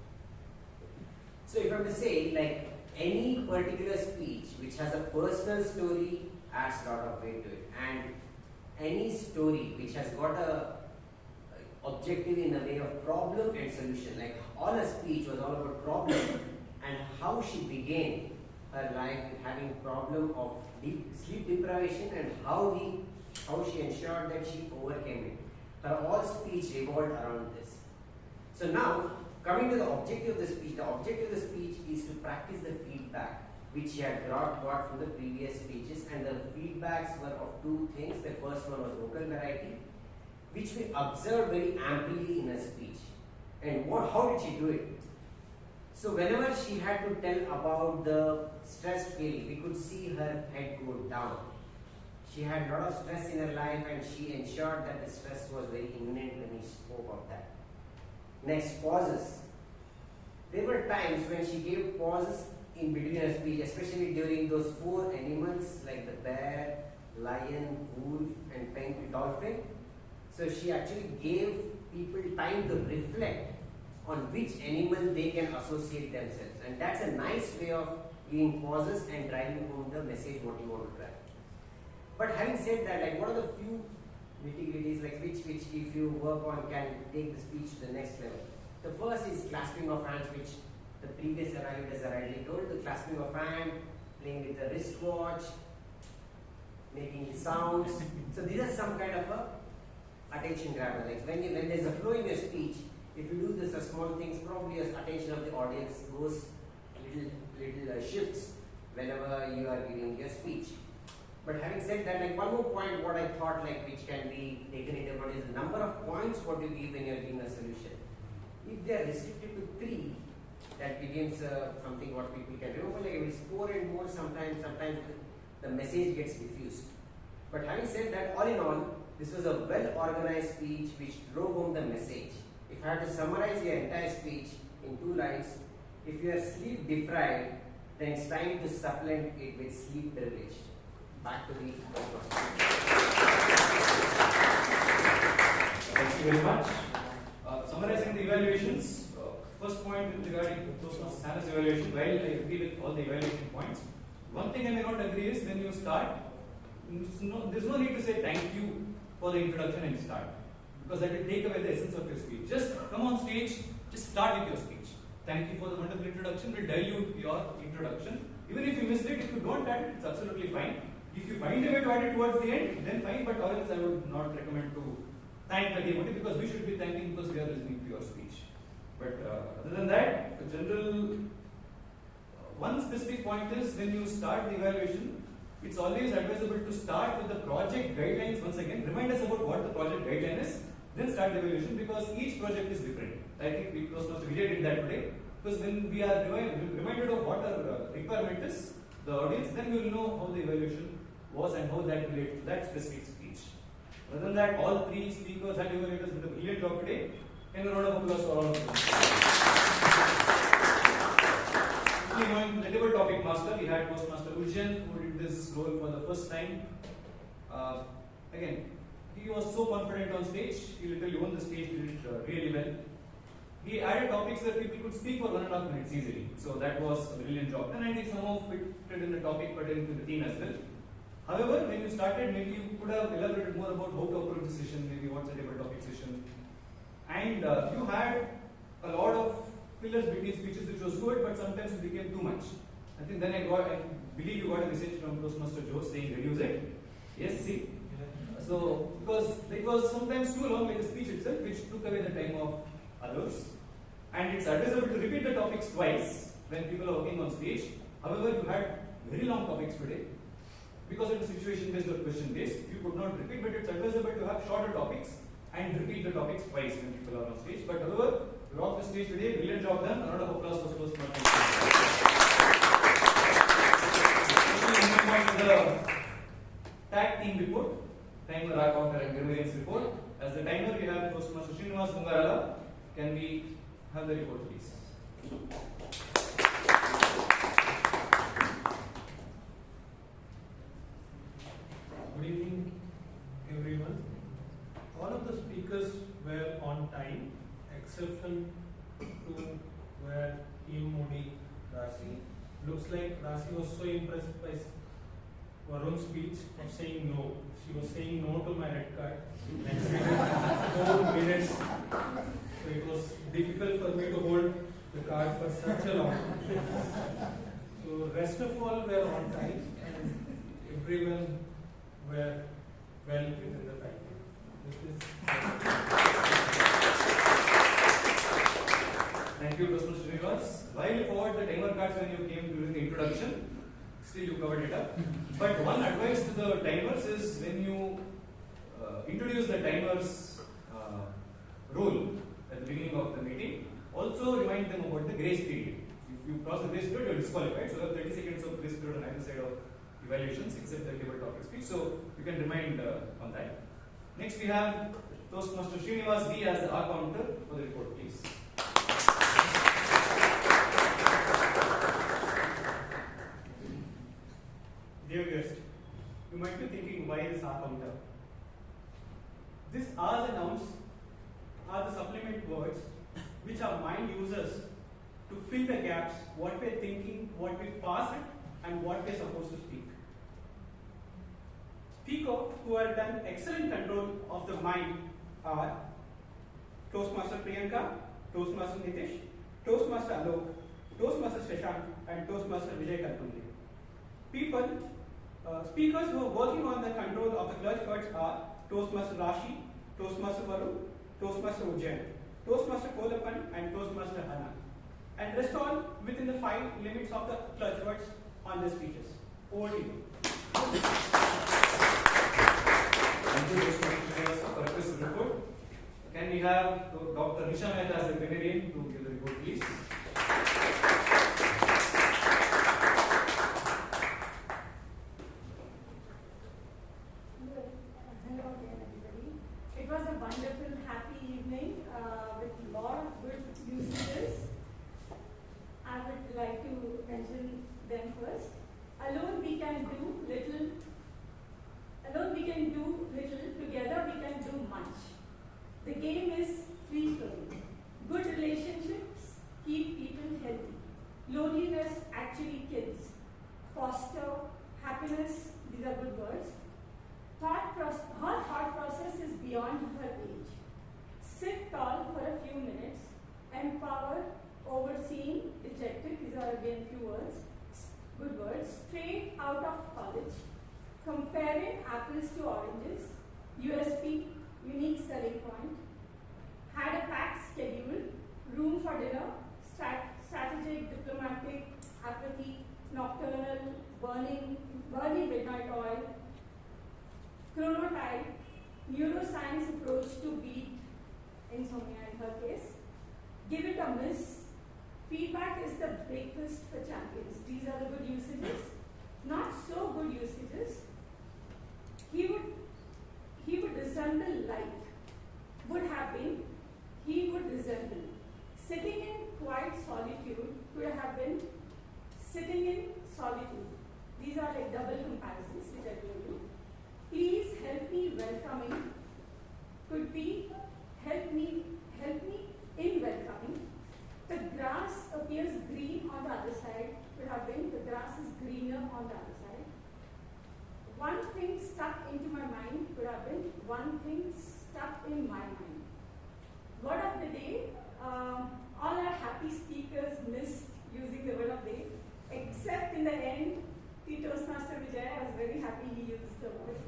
So if I am to say, like any particular speech which has a personal story adds a lot of weight to it, and any story which has got a objective in the way of problem and solution, like all her speech was all about problem and how she began her life with having problem of sleep deprivation and how she ensured that she overcame it. Her all speech revolved around this. So now, coming to the objective of the speech, the objective of the speech is to practice the feedback which she had got from the previous speeches, and the feedbacks were of two things. The first one was vocal variety, which we observed very amply in her speech. And how did she do it? So whenever she had to tell about the stress feeling, we could see her head go down. She had a lot of stress in her life, and she ensured that the stress was very imminent when she spoke of that. Next, pauses. There were times when she gave pauses in between her speech, especially during those 4 animals like the bear, lion, wolf, and dolphin. So she actually gave people time to reflect on which animal they can associate themselves, and that's a nice way of giving pauses and driving home the message what you want to drive. But having said that, like what are the few nitty-gritties like which if you work on can take the speech to the next level? The first is clasping of hands, which the previous evaluators are rightly told. The clasping of hand, playing with the wristwatch, making sounds. So these are some kind of a attention grabber. Like when there's a flow in your speech, if you do this small things, probably your attention of the audience goes little shifts whenever you are giving your speech. But having said that, like one more point, what I thought like which can be taken into account is the number of points what you give when you are giving a solution. If they are restricted to 3, that begins something what people can remember. Like if it's 4 and more, sometimes the message gets diffused. But having said that, all in all, this was a well-organized speech which drove home the message. If I had to summarize your entire speech in 2 lines, if you are sleep deprived, then it's time to supplement it with sleep privileged. Back to the
Thank you very much. Summarizing the evaluations, first point regarding Toastmasters evaluation, while I agree with all the evaluation points, one thing I may not agree is when you start, there's no need to say thank you for the introduction and start, because that will take away the essence of your speech. Just come on stage, just start with your speech. Thank you for the wonderful introduction, will dilute your introduction. Even if you missed it, if you don't add it, it's absolutely fine. If you find a way to add it towards the end, then fine, but or else I would not recommend to thank the devotee, because we should be thanking because we are listening to your speech. But other than that, the general, one specific point is when you start the evaluation, it's always advisable to start with the project guidelines once again. Remind us about what the project guideline is, then start the evaluation, because each project is different. I think we Vijay did that today, because when we are reminded of what our requirement is, the audience, then we will know how the evaluation was and how that relates to that specific speech. Other than that, all 3 speakers and evaluators did a brilliant job today. Can a round of applause for all of them? Quickly going to the table topic master, we had Toastmaster Ujyant, who did this role for the first time. Again, he was so confident on stage, he literally won the stage, did it really well. He added topics that people could speak for 1.5 minutes easily. So that was a brilliant job. And I think some of it fit in the topic pertaining to the theme as well. However, when you started, maybe you could have elaborated more about how to approach the session, maybe what's a table topic session. And you had a lot of fillers between speeches, which was good, but sometimes it became too much. I think then I believe you got a message from Toastmaster Joe saying reduce it. Yes, see? So, because it was sometimes too long, like the speech itself, which took away the time of others. And it's advisable to repeat the topics twice when people are working on stage. However, you had very long topics today. Because it was situation based or question based, you could not repeat, but it's advisable to have shorter topics and repeat the topics twice when people are on stage. But however, you rocked the stage today, brilliant job done. A round of applause for Toastmasters. The tag team report, timer, rack counter, and Girish report. As the timer, we have Toastmaster Srinivas Mungarala. Can we have the report, please?
Good evening, everyone. All of the speakers were on time, exception to were Himani, Rashi. Looks like Rashi was so impressed by Varun's speech of saying no. She was saying no to my red card. Next 4 minutes. So it was difficult for me to hold the card for such a long time. So rest of all were on time and everyone were well within the time.
Thank you, Toastmaster Srinivas. While you forward the timer cards when you came during the introduction, still you covered it up. But one advice to the timers is when you introduce the timer's role at the beginning of the meeting, also remind them about the grace period. If you cross the grace period, you're disqualified. So you have 30 seconds of grace period on either side of evaluations except the table topic speech. So you can remind on that. Next we have Toastmaster Srinivas B as the R counter for the report, please.
Dear guest, you might be thinking why this R counter? These R's and nouns are the supplement words which our mind uses to fill the gaps, what we're thinking, what we pass it, and what we're supposed to speak. Speakers who have done excellent control of the mind are Toastmaster Priyanka, Toastmaster Nitesh, Toastmaster Alok, Toastmaster Shreya, and Toastmaster Vijay. Speakers who are working on the control of the clutch words are Toastmaster Rashi, Toastmaster Varun, Toastmaster Ujyant, Toastmaster Kolapan, and Toastmaster Anand. And rest all within the 5 limits of the clutch words on their speeches. Over to you.
Thank you, Toastmaster for this report. Can we have Dr. Nisha Mehta as the grammarian to give the report, please?
empower, overseeing, ejected, these are again few words, good words, straight out of college, comparing apples to oranges, USP, unique selling point, had a packed schedule, room for dinner, strategic, diplomatic, apathy, nocturnal, burning midnight oil, chronotype, neuroscience approach to beat insomnia in her case, give it a miss, feedback is the breakfast for champions. These are the good usages. Not so good usages. He would resemble like, would have been, he would resemble. Sitting in quiet solitude could have been sitting in solitude. These are like double comparisons which I told you. Please help me welcoming could be help me in welcoming. The grass appears green on the other side could have been the grass is greener on the other side. One thing stuck into my mind could have been one thing stuck in my mind. Word of the day, all our happy speakers missed using the word of the day, except in the end, the Toastmaster Vijay, I was very happy he used the word.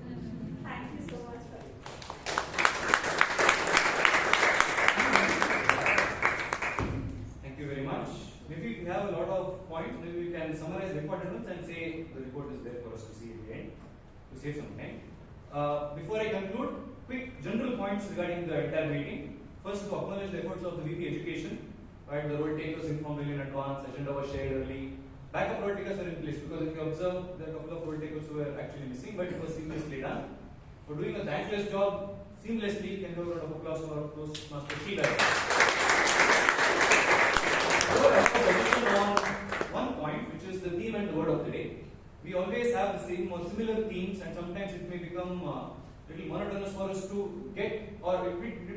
Thank you so much for it.
Thank you very much. Maybe we have a lot of points, maybe we can summarize the important ones and say the report is there for us to see at the end, to save some time. Before I conclude, quick general points regarding the entire meeting. First, to acknowledge the efforts of the VP Education. Right, the role takers informed well in advance, agenda was shared early. Backup role takers are in place because if you observe, there are a couple of role takers who were actually missing, but it was seamlessly done. For doing a thankless job seamlessly, you can give a round of applause to our Toastmaster Shreya. On one point, which is the theme and the word of the day. We always have the same or similar themes, and sometimes it may become little monotonous for us to get, or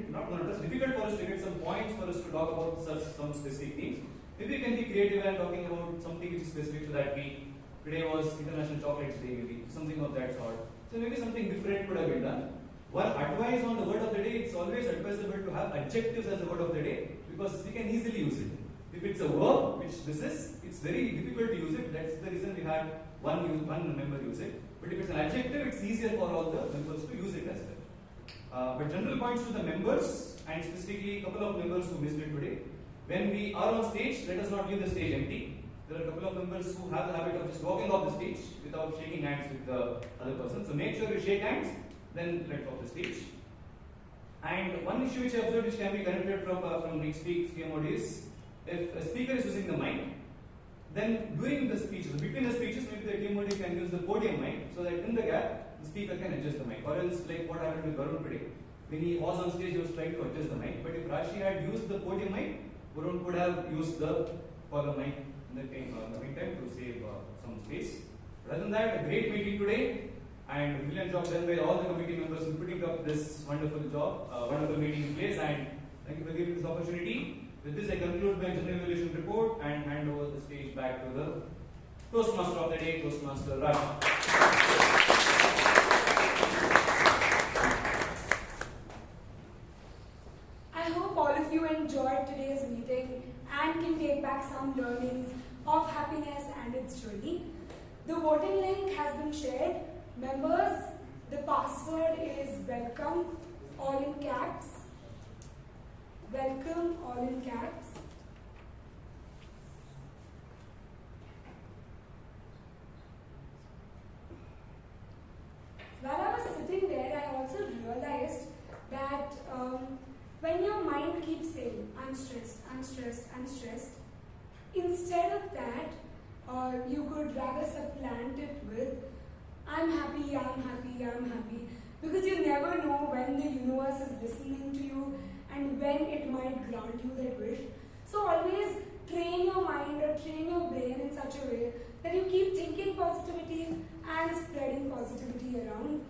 not monotonous, difficult for us to get some points for us to talk about some specific themes. Maybe we can be creative and talking about something which is specific to that week. Today was International Chocolates Day, maybe something of that sort. So maybe something different could have been done. One advice on the word of the day: it's always advisable to have adjectives as the word of the day because we can easily use it. If it's a verb, which this is, it's very difficult to use it. That's the reason we had one member use it. But if it's an adjective, it's easier for all the members to use it as well. But general points to the members, and specifically a couple of members who missed it today. When we are on stage, let us not leave the stage empty. There are a couple of members who have the habit of just walking off the stage without shaking hands with the other person. So make sure you shake hands, then let off the stage. And one issue which I observed which can be connected from next week's KMOD is if a speaker is using the mic, then during the speeches, between the speeches, maybe the KMOD can use the podium mic so that in the gap, the speaker can adjust the mic. Or else, like what happened with Varun today, when he was on stage, he was trying to adjust the mic. But if Rashi had used the podium mic, Varun could have used the power mic in the meantime to save some space. Rather than that, a great meeting today and a brilliant job done by all the committee members in putting up this wonderful meeting in place. And thank you for giving this opportunity. With this, I conclude my general evaluation report and hand over the stage back to the Toastmaster of the day, Toastmaster Rashi.
I hope all of you enjoyed today's meeting and can take back some learnings of happiness and its journey. The voting link has been shared. Members, the password is welcome, all in caps. Welcome, all in caps. While I was sitting there, I also realized that when your mind keeps saying, I'm stressed, I'm stressed, I'm stressed, instead of that, you could rather supplant it with, I'm happy, I'm happy, I'm happy. Because you never know when the universe is listening to you and when it might grant you that wish. So always train your mind or train your brain in such a way that you keep thinking positivity and spreading positivity around.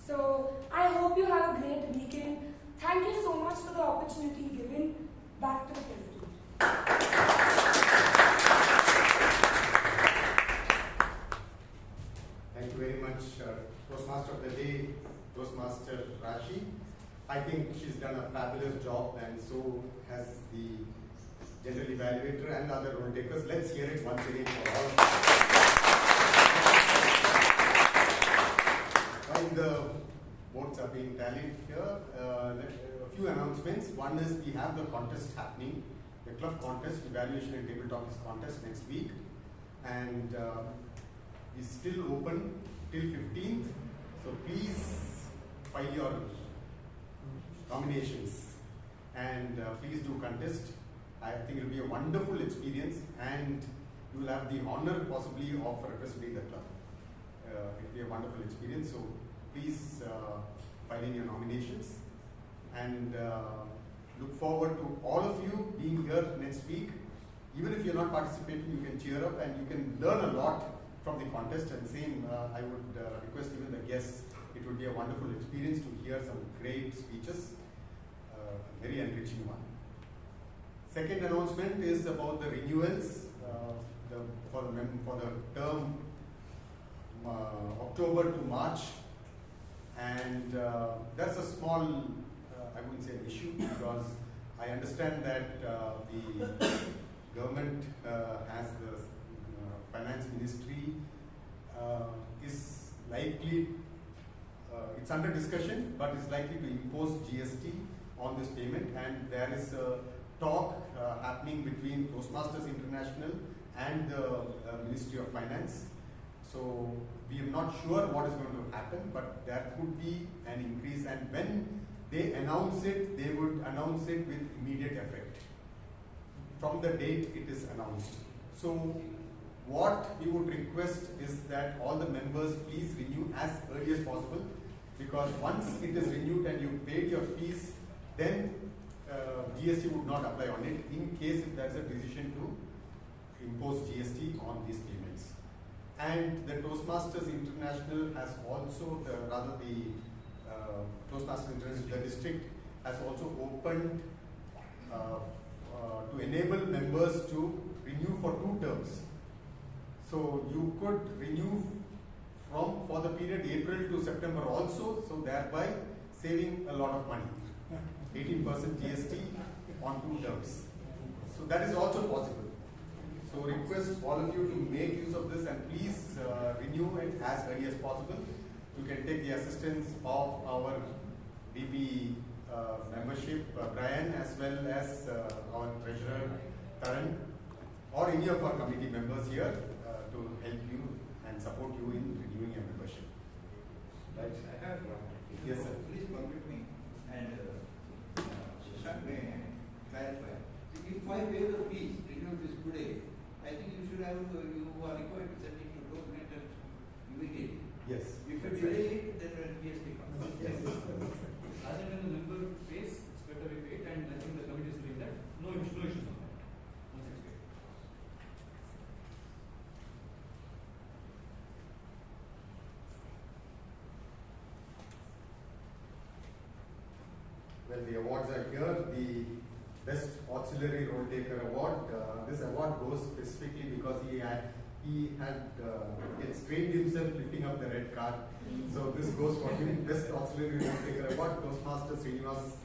So I hope you have a great weekend. Thank you so much for the opportunity given. Back to the President.
Thank you very much, Toastmaster of the Day, Toastmaster Rashi. I think she's done a fabulous job, and so has the general evaluator and other role takers. Let's hear it once again for all. While the votes are being tallied here, a few announcements. One is we have the contest happening, the club contest, evaluation and table topics contest next week, and is still open till 15th. So please file your nominations and please do contest. I think it will be a wonderful experience, and you will have the honor possibly of representing the club. It will be a wonderful experience. So please file in your nominations, and look forward to all of you being here next week. Even if you're not participating, you can cheer up and you can learn a lot from the contest. And same, I would request even the guests. It would be a wonderful experience to hear some great speeches, very enriching one. Second announcement is about the renewals for the term October to March, and that's a small, I wouldn't say an issue, because I understand that the government has the finance ministry is likely, it's under discussion, but is likely to impose GST on this payment, and there is a talk happening between Toastmasters International and the Ministry of Finance. So we are not sure what is going to happen, but there could be an increase, and when they announce it, they would announce it with immediate effect from the date it is announced. So what we would request is that all the members please renew as early as possible, because once it is renewed and you paid your fees, then GST would not apply on it in case if there is a decision to impose GST on these payments. And the Toastmasters International has also, Toastmasters International, the district has also opened to enable members to renew for 2 terms. So you could renew for the period April to September also, so thereby saving a lot of money. 18% GST on 2 terms. So that is also possible. So request all of you to make use of this, and please renew it as early as possible. You can take the assistance of our BP membership, Bryan, as well as our treasurer, Karan, or any of our committee members here to help you and support you in renewing your membership.
Right. I have one.
Yes, sir.
Please permit me and Shashank may clarify. If I pay the fees, renewal fees today, I think you should have, you are required to send it to Toastmaster immediately.
Yes.
If you delay it, then GST comes.
Yes. As and when the member pays, it's better we pay it, and I think the committee is doing that. No issues on that. Once it's paid.
Well, the awards are here. The Best Auxiliary Role Taker Award. This award goes specifically because he had trained himself lifting up the red card. So this goes for him. Best Auxiliary Role Taker Award, Toastmaster Srinivas.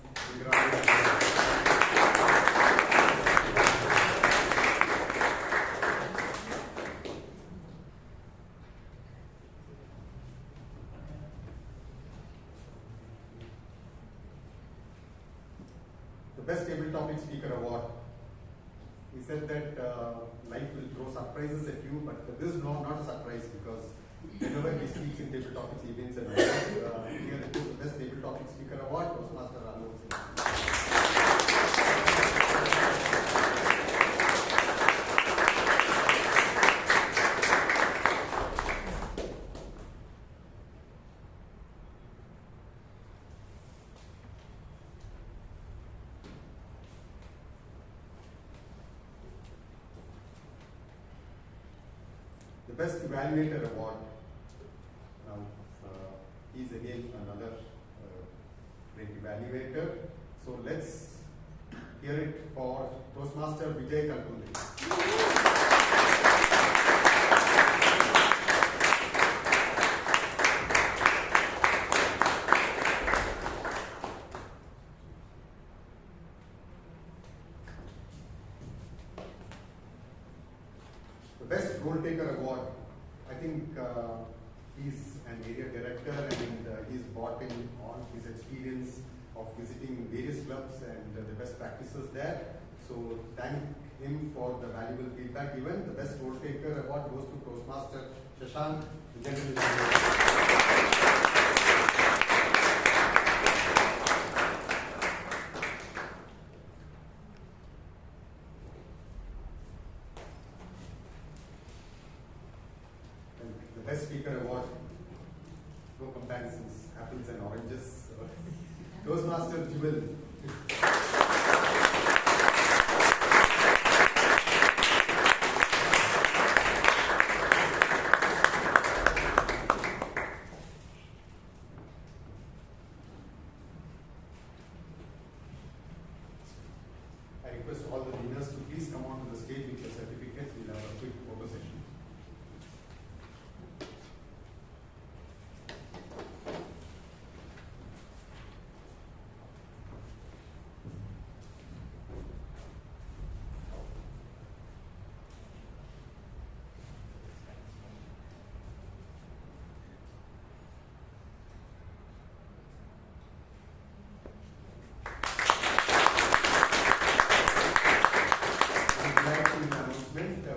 The Best Table Topic Speaker Award. He said that life will throw surprises at you, but this is not a surprise, because whenever he speaks in table topics, he wins an award. Here it is the Best Table Topic Speaker Award, Toastmaster Alok. The Best Evaluator Award. Now, he's again another great evaluator. So let's hear it for Toastmaster Vijay Kalkunde. Best Role Taker Award, I think he's an area director and he's brought in all his experience of visiting various clubs and the best practices there. So thank him for the valuable feedback given. The Best Role Taker Award goes to Toastmaster Shashank, the general manager. The Best Speaker Award, no comparisons, apples and oranges. Toastmaster Jewel. I request all the winners to please come onto the stage with your certificates. We'll have a quick photo session.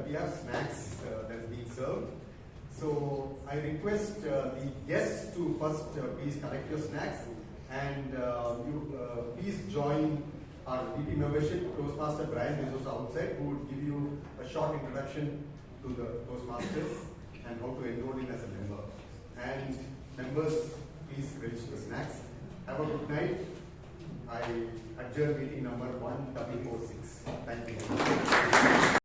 We have snacks that is being served. So I request the guests to first please collect your snacks and you please join our VP membership. Toastmaster Bryan is also outside, who would give you a short introduction to the Toastmasters and how to enroll in as a member. And members, please register snacks. Have a good night. I adjourn meeting number 1446. Thank you.